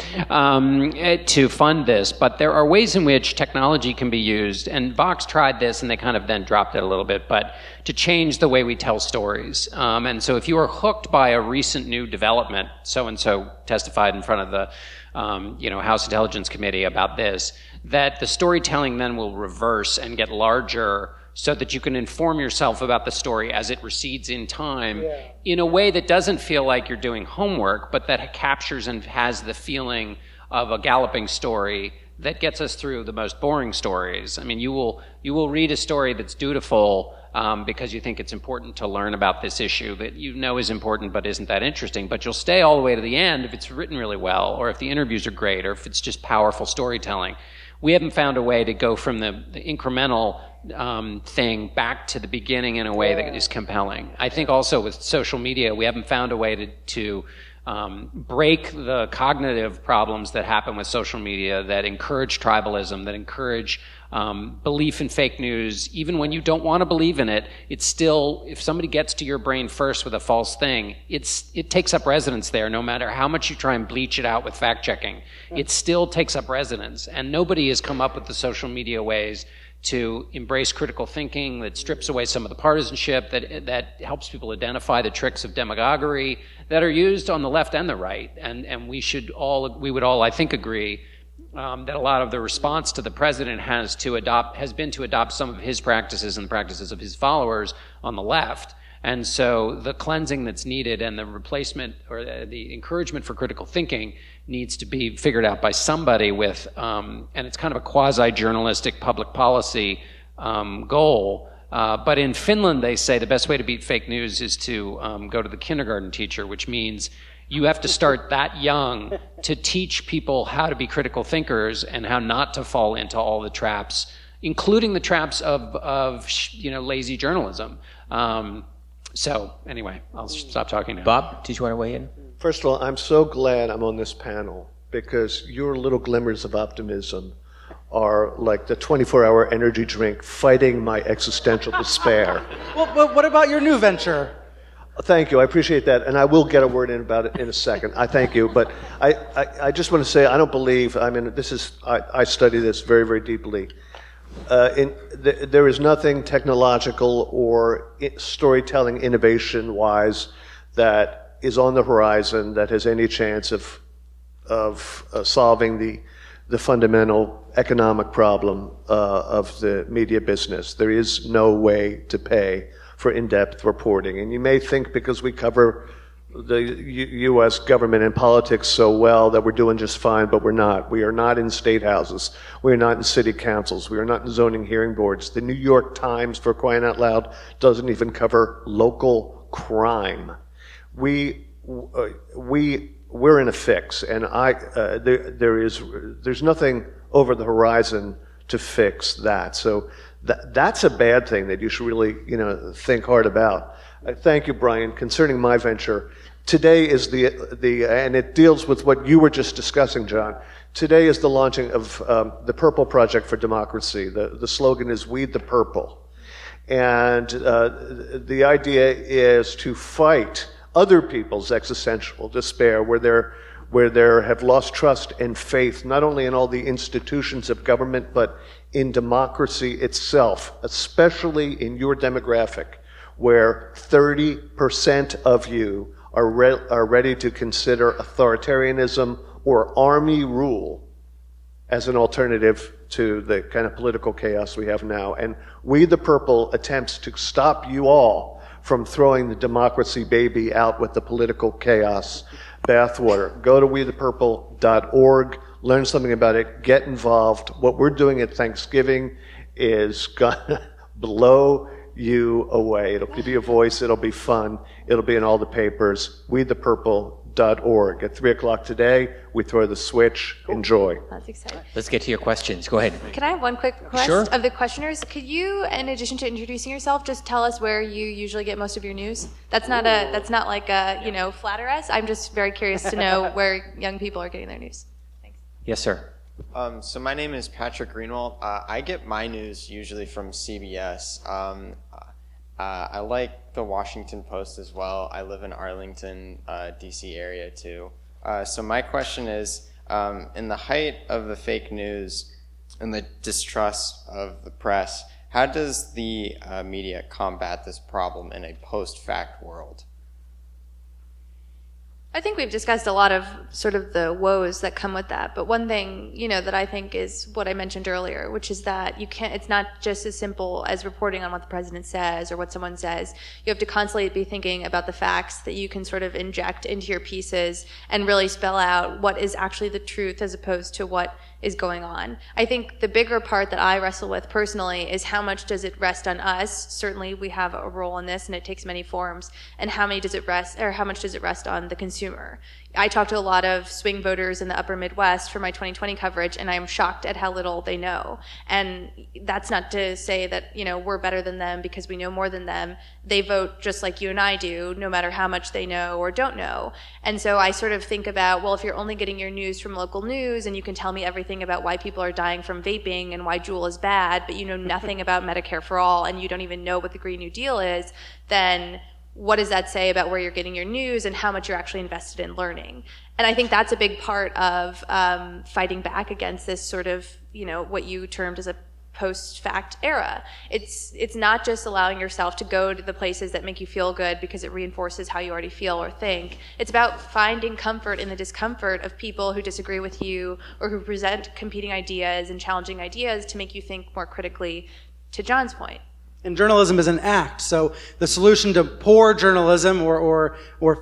to fund this. But there are ways in which technology can be used, and Vox tried this, and they kind of then dropped it a little bit, but to change the way we tell stories. And so if you are hooked by a recent new development, so-and-so testified in front of the House Intelligence Committee about this, that the storytelling then will reverse and get larger so that you can inform yourself about the story as it recedes in time in a way that doesn't feel like you're doing homework, but that captures and has the feeling of a galloping story that gets us through the most boring stories. I mean, you will read a story that's dutiful because you think it's important to learn about this issue that you know is important but isn't that interesting, but you'll stay all the way to the end if it's written really well, or if the interviews are great, or if it's just powerful storytelling. We haven't found a way to go from the incremental thing back to the beginning in a way that is compelling. I think also with social media, we haven't found a way to break the cognitive problems that happen with social media that encourage tribalism, that encourage belief in fake news. Even when you don't want to believe in it, it's still, if somebody gets to your brain first with a false thing, it takes up residence there, no matter how much you try and bleach it out with fact-checking. It still takes up residence. And nobody has come up with the social media ways to embrace critical thinking that strips away some of the partisanship, that helps people identify the tricks of demagoguery that are used on the left and the right. And we would all, I think, agree that a lot of the response to the president has been to adopt some of his practices and the practices of his followers on the left. And so the cleansing that's needed and the replacement or the encouragement for critical thinking needs to be figured out by somebody with, and it's kind of a quasi-journalistic public policy goal. But in Finland, they say the best way to beat fake news is to go to the kindergarten teacher, which means you have to start that young to teach people how to be critical thinkers and how not to fall into all the traps, including the traps of lazy journalism. So anyway, I'll stop talking now.
Bob, did you want to weigh in?
First of all, I'm so glad I'm on this panel because your little glimmers of optimism are like the 24-hour energy drink fighting my existential despair.
Well, what about your new venture?
Thank you. I appreciate that. And I will get a word in about it in a second. I thank you. But I just want to say I don't believe, I study this very, very deeply. there is nothing technological or storytelling innovation-wise that is on the horizon that has any chance of solving the fundamental economic problem of the media business. There is no way to pay for in-depth reporting. And you may think because we cover the U.S. government and politics so well that we're doing just fine, but we're not. We are not in state houses. We are not in city councils. We are not in zoning hearing boards. The New York Times, for crying out loud, doesn't even cover local crime. We're in a fix, and there's nothing over the horizon to fix that. So that's a bad thing that you should really think hard about. Thank you, Brian. Concerning my venture, today is and it deals with what you were just discussing, John. Today is the launching of the Purple Project for Democracy. The slogan is "Weed the Purple," and the idea is to fight other people's existential despair, where they have lost trust and faith, not only in all the institutions of government, but in democracy itself, especially in your demographic, where 30% of you are ready to consider authoritarianism or army rule as an alternative to the kind of political chaos we have now. And We the Purple attempts to stop you all from throwing the democracy baby out with the political chaos bathwater. Go to wethepurple.org, learn something about it, get involved. What we're doing at Thanksgiving is gonna blow you away. It'll give you a voice, it'll be fun, it'll be in all the papers. wethepurple.org. At 3 o'clock today, we throw the switch. Enjoy.
That's exciting.
Let's get to your questions. Go ahead.
Can I have one quick request
Sure.
of the questioners? Could you, in addition to introducing yourself, just tell us where you usually get most of your news? That's not like a, flatter us. I'm just very curious to know where young people are getting their news. Thanks.
Yes, sir.
So my name is Patrick Greenwald. I get my news usually from CBS. I like the Washington Post as well. I live in Arlington, DC area too. So my question is, in the height of the fake news and the distrust of the press, how does the media combat this problem in a post-fact world?
I think we've discussed a lot of sort of the woes that come with that. But one thing, that I think is what I mentioned earlier, which is that it's not just as simple as reporting on what the president says or what someone says. You have to constantly be thinking about the facts that you can sort of inject into your pieces and really spell out what is actually the truth as opposed to what is going on. I think the bigger part that I wrestle with personally is how much does it rest on us? Certainly we have a role in this and it takes many forms. And how much does it rest on the consumer? I talk to a lot of swing voters in the upper Midwest for my 2020 coverage, and I am shocked at how little they know. And that's not to say that, we're better than them because we know more than them. They vote just like you and I do, no matter how much they know or don't know. And so I sort of think about, well, if you're only getting your news from local news and you can tell me everything about why people are dying from vaping and why Juul is bad, but you know nothing about Medicare for All and you don't even know what the Green New Deal is, then what does that say about where you're getting your news and how much you're actually invested in learning? And I think that's a big part of fighting back against this sort of, what you termed as a post-fact era. It's not just allowing yourself to go to the places that make you feel good because it reinforces how you already feel or think. It's about finding comfort in the discomfort of people who disagree with you or who present competing ideas and challenging ideas to make you think more critically, to John's point.
And journalism is an act, so the solution to poor journalism or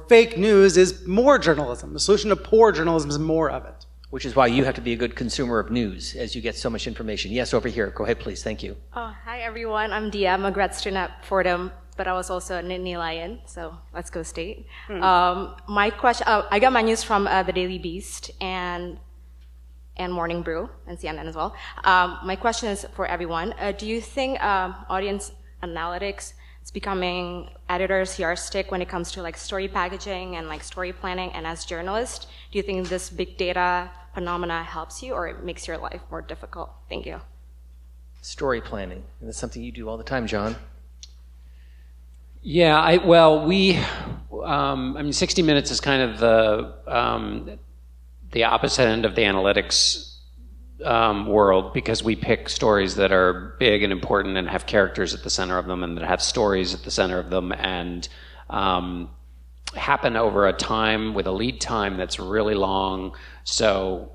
fake news is more journalism. The solution to poor journalism is more of it.
Which is why you have to be a good consumer of news as you get so much information. Yes, over here. Go ahead, please. Thank you.
Hi, everyone. I'm Dia. I'm a grad student at Fordham, but I was also a Nittany Lion, so let's go state. My question, I got my news from the Daily Beast and Morning Brew and CNN as well. My question is for everyone. Do you think audience analytics is becoming editor's yardstick when it comes to like story packaging and like story planning? And as journalists, do you think this big data phenomena helps you or it makes your life more difficult? Thank you.
Story planning. And that's something you do all the time, John.
Yeah, 60 Minutes is kind of the opposite end of the analytics world because we pick stories that are big and important and have characters at the center of them and that have stories at the center of them and happen over a time with a lead time that's really long. So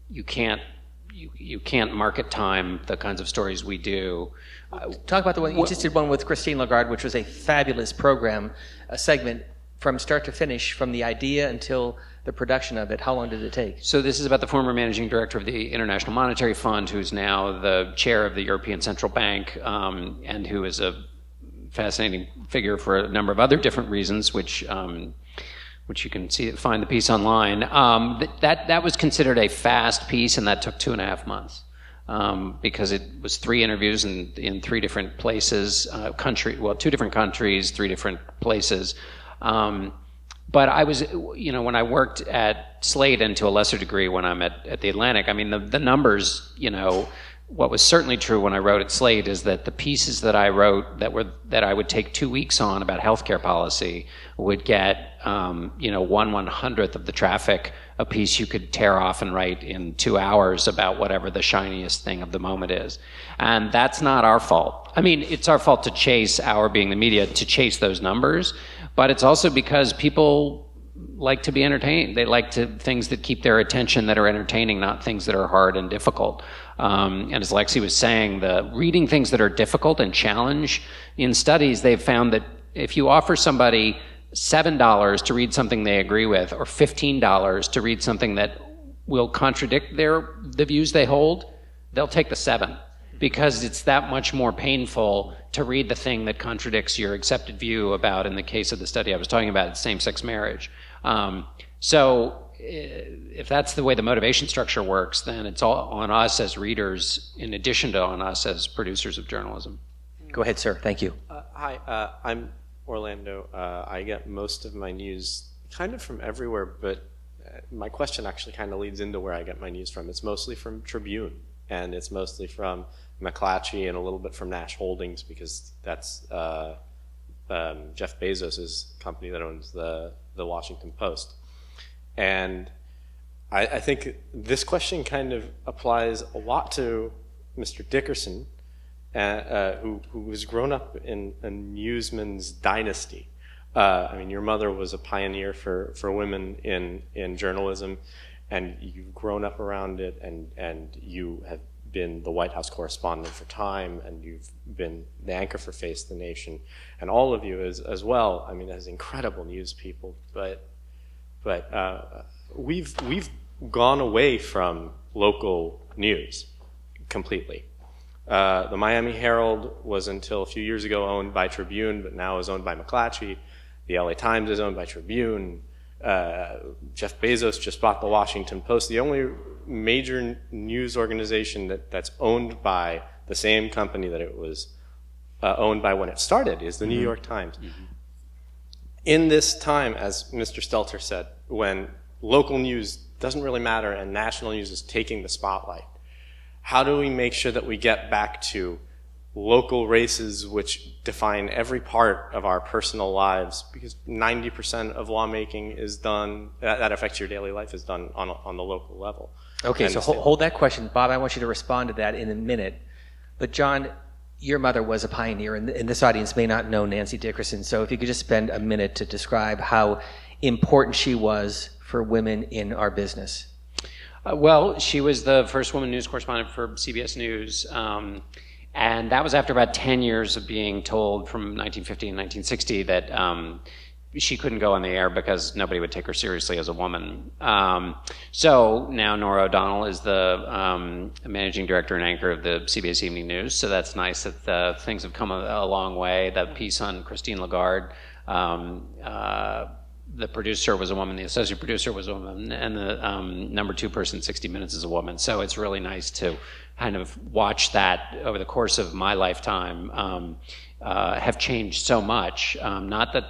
you can't market time the kinds of stories we do.
Talk about the one you just did, one with Christine Lagarde, which was a fabulous program, a segment from start to finish, from the idea until the production of it. How long did it take?
So this is about the former managing director of the International Monetary Fund, who's now the chair of the European Central Bank, and who is a fascinating figure for a number of other different reasons, which you can find the piece online. That was considered a fast piece, and that took 2.5 months. Because it was 3 interviews in 3 different places, 2 different countries, 3 different places. But I was, when I worked at Slate and to a lesser degree when I'm at The Atlantic, I mean, the numbers, what was certainly true when I wrote at Slate is that the pieces that I wrote that I would take 2 weeks on about healthcare policy would get, 1/100th of the traffic a piece you could tear off and write in 2 hours about whatever the shiniest thing of the moment is. And that's not our fault. I mean, it's our fault to chase, our being the media, to chase those numbers, but it's also because people like to be entertained. They like things that keep their attention, that are entertaining, not things that are hard and difficult. And as Alexi was saying, reading things that are difficult and challenge, in studies they've found that if you offer somebody $7 to read something they agree with, or $15 to read something that will contradict the views they hold, they'll take the 7, because it's that much more painful to read the thing that contradicts your accepted view about, in the case of the study I was talking about, same-sex marriage. So if that's the way the motivation structure works, then it's all on us as readers, in addition to on us as producers of journalism.
Go ahead, sir. Thank you.
Hi, I'm Orlando. I get most of my news kind of from everywhere, but my question actually kind of leads into where I get my news from. It's mostly from Tribune, and it's mostly from McClatchy and a little bit from Nash Holdings, because that's Jeff Bezos' company that owns the Washington Post. And I think this question kind of applies a lot to Mr. Dickerson, who was grown up in a newsman's dynasty. I mean, your mother was a pioneer for women in journalism, and you've grown up around it, and you have been the White House correspondent for Time, and you've been the anchor for Face the Nation, and all of you as well. I mean, as incredible news people, but we've gone away from local news completely. The Miami Herald was until a few years ago owned by Tribune, but now is owned by McClatchy. The LA Times is owned by Tribune. Jeff Bezos just bought the Washington Post. The only major news organization that's owned by the same company that it was owned by when it started is the New York Times. Mm-hmm. In this time, as Mr. Stelter said, when local news doesn't really matter and national news is taking the spotlight, how do we make sure that we get back to local races which define every part of our personal lives? Because 90% of lawmaking is done, that affects your daily life, is done on the local level.
Okay, so hold that question. Bob, I want you to respond to that in a minute. But John, your mother was a pioneer, and this audience may not know Nancy Dickerson, so if you could just spend a minute to describe how important she was for women in our business.
Well, she was the first woman news correspondent for CBS News, and that was after about 10 years of being told from 1950 and 1960 that she couldn't go on the air because nobody would take her seriously as a woman. So now Nora O'Donnell is the managing director and anchor of the CBS Evening News, so that's nice that things have come a long way. The piece on Christine Lagarde, the producer was a woman, the associate producer was a woman, and the number 2 person, 60 Minutes, is a woman. So it's really nice to kind of watch that over the course of my lifetime have changed so much. Not that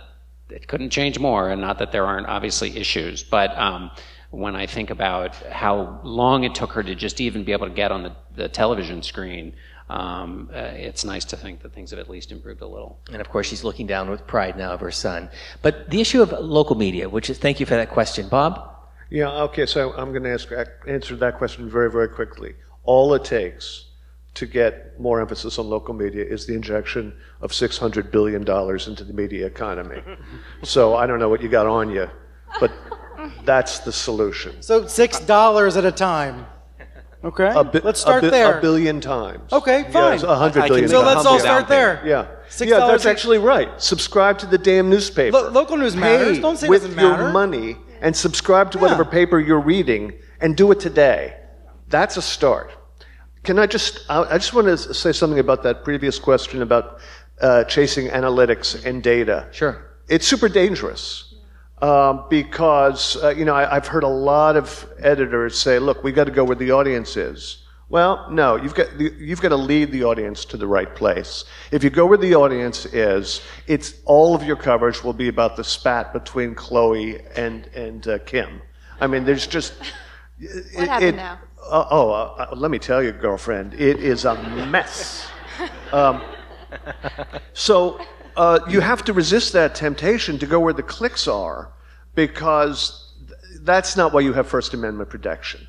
it couldn't change more, and not that there aren't obviously issues, but when I think about how long it took her to just even be able to get on the television screen, it's nice to think that things have at least improved a little.
And of course, she's looking down with pride now of her son. But the issue of local media, which is, thank you for that question. Bob?
Yeah, okay, so I'm going to answer that question very, very quickly. All it takes to get more emphasis on local media is the injection of $600 billion into the media economy. So I don't know what you got on you, but that's the solution.
So $6 at a time. Okay, let's start there.
$1 billion times.
Okay, fine.
Yes, $100 billion.
So let's all start there.
Yeah.
$6
Yeah, that's actually right. Subscribe to the damn newspaper.
Local news matters. Don't say it doesn't matter.
With your money and subscribe to whatever paper you're reading and do it today. That's a start. I just want to say something about that previous question about chasing analytics and data.
Sure.
It's super dangerous because, I've heard a lot of editors say, look, we got to go where the audience is. Well, no, you've got to lead the audience to the right place. If you go where the audience is, it's all of your coverage will be about the spat between Chloe and Kim. I mean, there's just...
What happened now?
Let me tell you, girlfriend, it is a mess. So you have to resist that temptation to go where the clicks are, because that's not why you have First Amendment protection.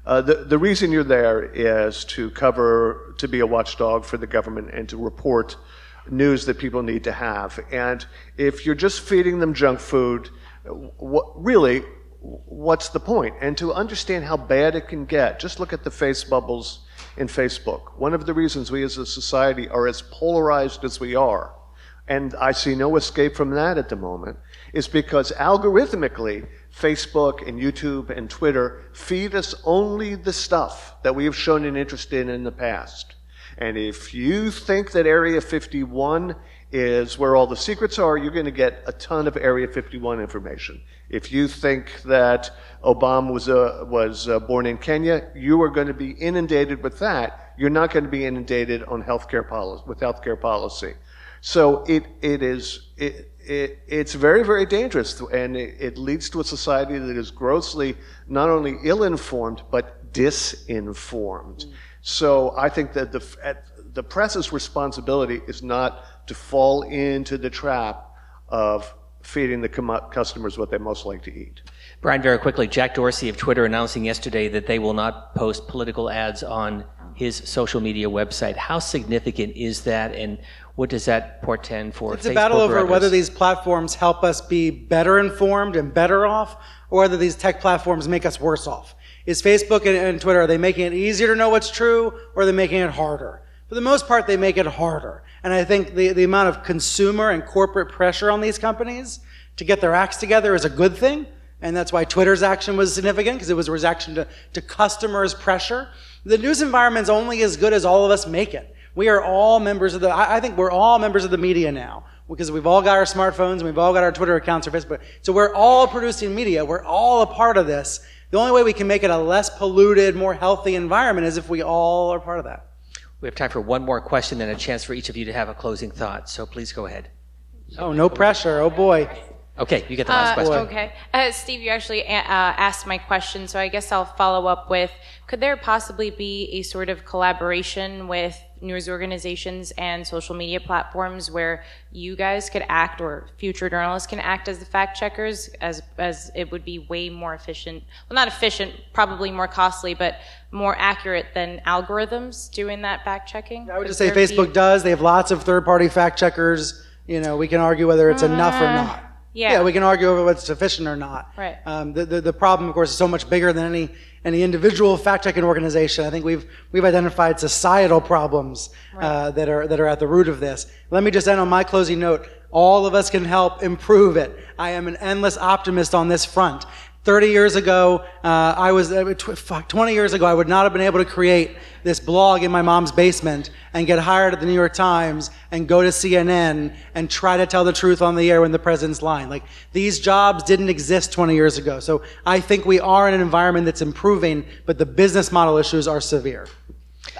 The reason you're there is to be a watchdog for the government and to report news that people need to have. And if you're just feeding them junk food, what's the point? And to understand how bad it can get, just look at the face bubbles in Facebook. One of the reasons we as a society are as polarized as we are, and I see no escape from that at the moment, is because algorithmically, Facebook and YouTube and Twitter feed us only the stuff that we have shown an interest in the past. And if you think that Area 51 is where all the secrets are, you're going to get a ton of Area 51 information. If you think that Obama was born in Kenya, you are going to be inundated with that. You're not going to be inundated on healthcare policy. So it's very, very dangerous, and it leads to a society that is grossly not only ill-informed but disinformed. So I think that the press's responsibility is not to fall into the trap of feeding the customers what they most like to eat.
Brian, very quickly, Jack Dorsey of Twitter announcing yesterday that they will not post political ads on his social media website. How significant is that, and what does that portend for Facebook?
It's a battle over whether these platforms help us be better informed and better off, or whether these tech platforms make us worse off. Is Facebook and Twitter, are they making it easier to know what's true, or are they making it harder? For the most part, they make it harder. And I think the amount of consumer and corporate pressure on these companies to get their acts together is a good thing. And that's why Twitter's action was significant, because it was a reaction to customers' pressure. The news environment's only as good as all of us make it. We are all members of I think we're all members of the media now, because we've all got our smartphones and we've all got our Twitter accounts or Facebook. So we're all producing media. We're all a part of this. The only way we can make it a less polluted, more healthy environment is if we all are part of that.
We have time for one more question and a chance for each of you to have a closing thought. So please go ahead.
Oh, no pressure. Oh, boy.
Okay, you get the last question.
Okay. Steve, you actually asked my question, so I guess I'll follow up with, could there possibly be a sort of collaboration with news organizations and social media platforms where you guys could act, or future journalists can act as the fact checkers, as it would be way more efficient, well, not efficient, probably more costly, but more accurate than algorithms doing that fact checking?
I would just say Facebook does. They have lots of third-party fact checkers. We can argue whether it's enough or not. Yeah, we can argue over whether it's sufficient or not.
Right.
The problem, of course, is so much bigger than any individual fact-checking organization. I think we've identified societal problems that are at the root of this. Let me just end on my closing note. All of us can help improve it. I am an endless optimist on this front. 30 years ago, 20 years ago, I would not have been able to create this blog in my mom's basement and get hired at the New York Times and go to CNN and try to tell the truth on the air when the president's lying. Like, these jobs didn't exist 20 years ago. So I think we are in an environment that's improving, but the business model issues are severe.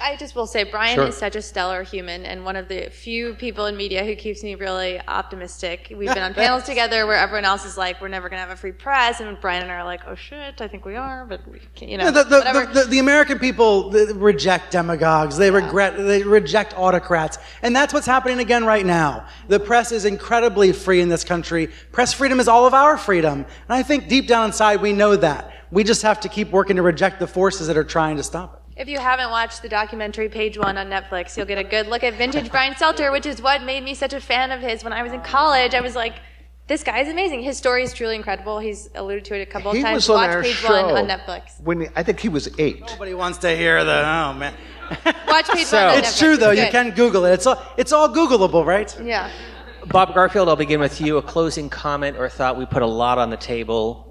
I just will say, Brian
Sure.
is such a stellar human and one of the few people in media who keeps me really optimistic. We've been on panels together where everyone else is like, we're never going to have a free press. And Brian and I are like, oh shit, I think we are, but we can't, whatever.
The American people reject demagogues. They reject autocrats. And that's what's happening again right now. The press is incredibly free in this country. Press freedom is all of our freedom. And I think deep down inside we know that. We just have to keep working to reject the forces that are trying to stop it.
If you haven't watched the documentary Page One on Netflix, you'll get a good look at vintage Brian Stelter, which is what made me such a fan of his. When I was in college, I was like, this guy is amazing. His story is truly incredible. He's alluded to it a couple of times.
Was on
Watch
our
Page
show
One on Netflix.
I think he was 8.
Nobody wants to hear oh man.
Watch Page One on Netflix.
It's true though, you
Good.
can Google it. It's all Googleable, right?
Yeah.
Bob Garfield, I'll begin with you. A closing comment or thought. We put a lot on the table.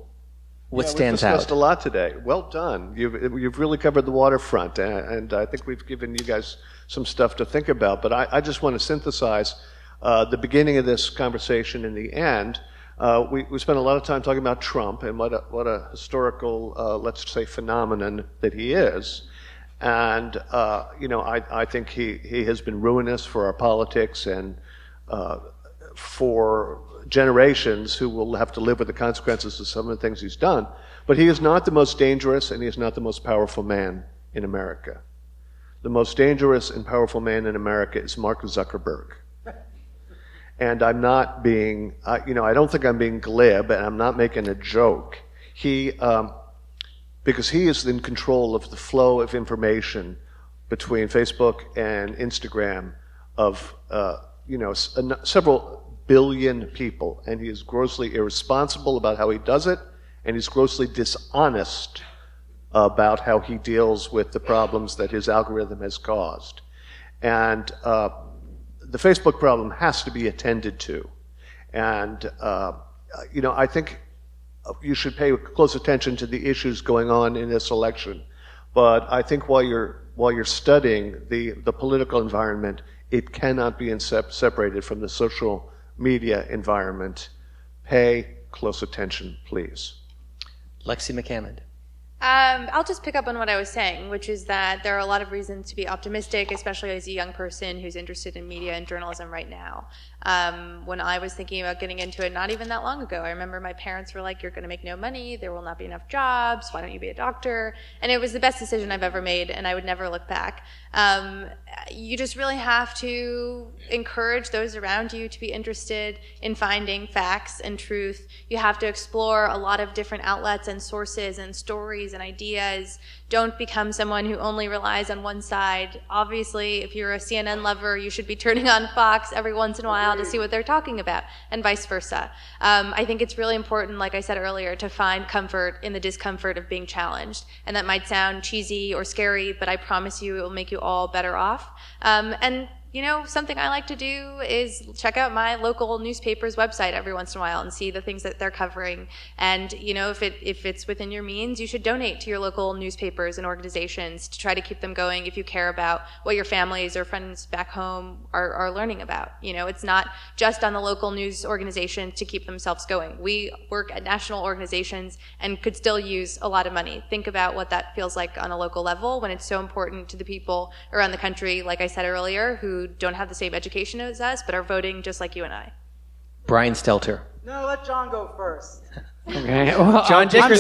What stands
We've discussed
out?
a lot today. Well done. You've really covered the waterfront, and I think we've given you guys some stuff to think about. But I just want to synthesize the beginning of this conversation and the end. We spent a lot of time talking about Trump and what a historical, let's say, phenomenon that he is. And I think he has been ruinous for our politics and for generations who will have to live with the consequences of some of the things he's done. But he is not the most dangerous and he is not the most powerful man in America. The most dangerous and powerful man in America is Mark Zuckerberg. And I'm not being, I don't think I'm being glib and I'm not making a joke. Because he is in control of the flow of information between Facebook and Instagram of, several billion people, and he is grossly irresponsible about how he does it, and he's grossly dishonest about how he deals with the problems that his algorithm has caused. And the Facebook problem has to be attended to. And, I think you should pay close attention to the issues going on in this election. But I think while you're studying the political environment, it cannot be separated from the social media environment. Pay close attention, please.
Alexi McCammond.
I'll just pick up on what I was saying, which is that there are a lot of reasons to be optimistic, especially as a young person who's interested in media and journalism right now. When I was thinking about getting into it not even that long ago, I remember my parents were like, you're going to make no money, there will not be enough jobs, why don't you be a doctor? And it was the best decision I've ever made, and I would never look back. You just really have to encourage those around you to be interested in finding facts and truth. You have to explore a lot of different outlets and sources and stories and ideas. Don't become someone who only relies on one side. Obviously, if you're a CNN lover, you should be turning on Fox every once in a while to see what they're talking about, and vice versa. I think it's really important, like I said earlier, to find comfort in the discomfort of being challenged. And that might sound cheesy or scary, but I promise you it will make you all better off. And something I like to do is check out my local newspaper's website every once in a while and see the things that they're covering. And, if it's within your means, you should donate to your local newspapers and organizations to try to keep them going if you care about what your families or friends back home are learning about. It's not just on the local news organization to keep themselves going. We work at national organizations and could still use a lot of money. Think about what that feels like on a local level when it's so important to the people around the country, like I said earlier, who don't have the same education as us, but are voting just like you and I.
Brian Stelter.
No, let John go first.
Okay. Well,
John Dickerson.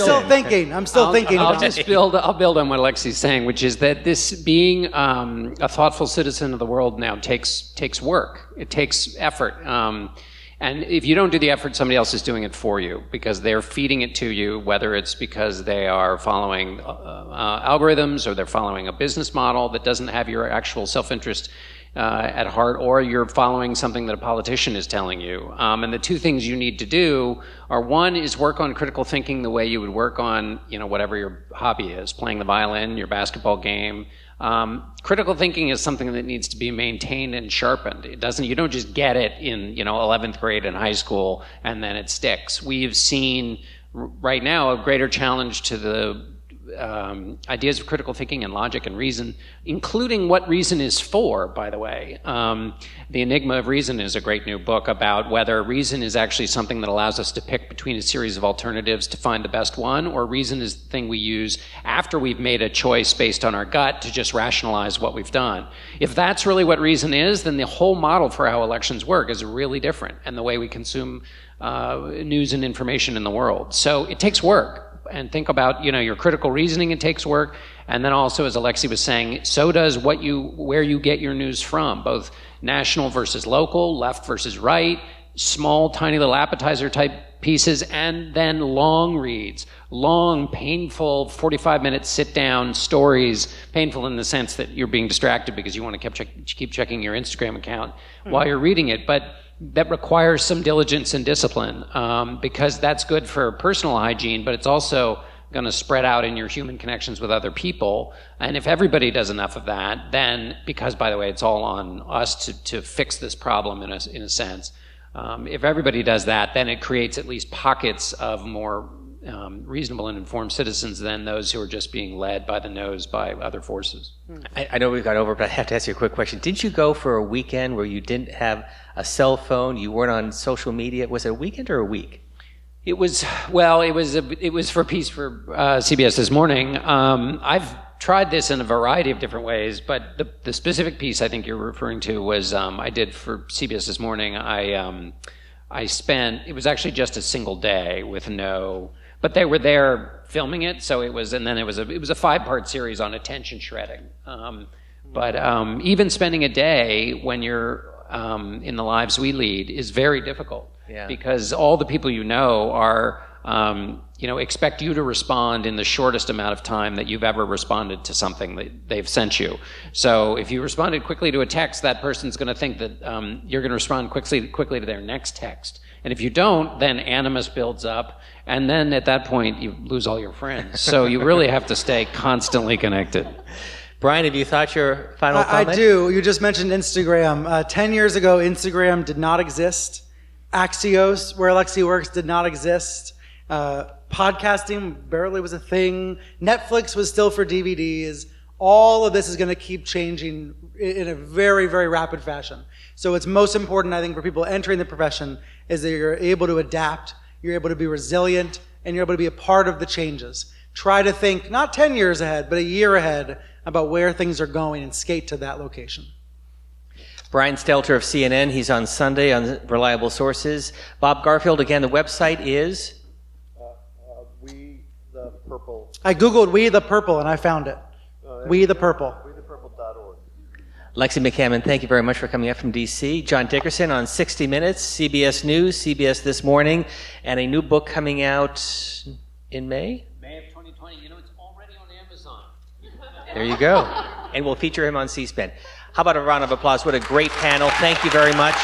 I'm still thinking.
I'll build on what Alexi's saying, which is that this being a thoughtful citizen of the world now takes work. It takes effort. And if you don't do the effort, somebody else is doing it for you because they're feeding it to you, whether it's because they are following algorithms or they're following a business model that doesn't have your actual self-interest at heart, or you're following something that a politician is telling you. And the two things you need to do are, one is work on critical thinking the way you would work on, whatever your hobby is, playing the violin, your basketball game. Critical thinking is something that needs to be maintained and sharpened. You don't just get it in, 11th grade in high school and then it sticks. We've seen right now a greater challenge to the ideas of critical thinking and logic and reason, including what reason is for, by the way. The Enigma of Reason is a great new book about whether reason is actually something that allows us to pick between a series of alternatives to find the best one, or reason is the thing we use after we've made a choice based on our gut to just rationalize what we've done. If that's really what reason is, then the whole model for how elections work is really different, and the way we consume news and information in the world. So it takes work. And think about, your critical reasoning, it takes work. And then also, as Alexi was saying, so does where you get your news from, both national versus local, left versus right, small, tiny little appetizer type pieces, and then long reads, long, painful, 45-minute sit-down stories, painful in the sense that you're being distracted because you want to keep checking your Instagram account while you're reading it. But that requires some diligence and discipline, because that's good for personal hygiene, but it's also going to spread out in your human connections with other people. And if everybody does enough of that, then, because, by the way, it's all on us to fix this problem in a sense, if everybody does that, then it creates at least pockets of more reasonable and informed citizens than those who are just being led by the nose by other forces.
I know we've gone over, but I have to ask you a quick question. Didn't you go for a weekend where you didn't have a cell phone, you weren't on social media? Was it a weekend or a week?
It was for piece for CBS This Morning. I've tried this in a variety of different ways, but the specific piece I think you're referring to was I did for CBS This Morning. I spent, it was actually just a single day with but they were there filming it, so it was a 5-part series on attention shredding. But even spending a day when you're in the lives we lead is very difficult, because all the people are expect you to respond in the shortest amount of time that you've ever responded to something that they've sent you. So if you responded quickly to a text, that person's going to think that you're going to respond quickly to their next text. And if you don't, then animus builds up, and then at that point you lose all your friends. So you really have to stay constantly connected.
Brian, have you thought your final comment?
I do. You just mentioned Instagram. 10 years ago, Instagram did not exist. Axios, where Alexi works, did not exist. Podcasting barely was a thing. Netflix was still for DVDs. All of this is going to keep changing in a very, very rapid fashion. So it's most important, I think, for people entering the profession is that you're able to adapt, you're able to be resilient, and you're able to be a part of the changes. Try to think not 10 years ahead, but a year ahead about where things are going and skate to that location.
Brian Stelter of CNN, he's on Sunday on Reliable Sources. Bob Garfield, again, the website is?
We the Purple.
I Googled We the Purple and I found it. We the Purple.
WeThePurple.org.
Alexi McCammond, thank you very much for coming up from D.C. John Dickerson on 60 Minutes, CBS News, CBS This Morning, and a new book coming out in May?
May of 2020. It's already on Amazon.
There you go. And we'll feature him on C-SPAN. How about a round of applause? What a great panel. Thank you very much.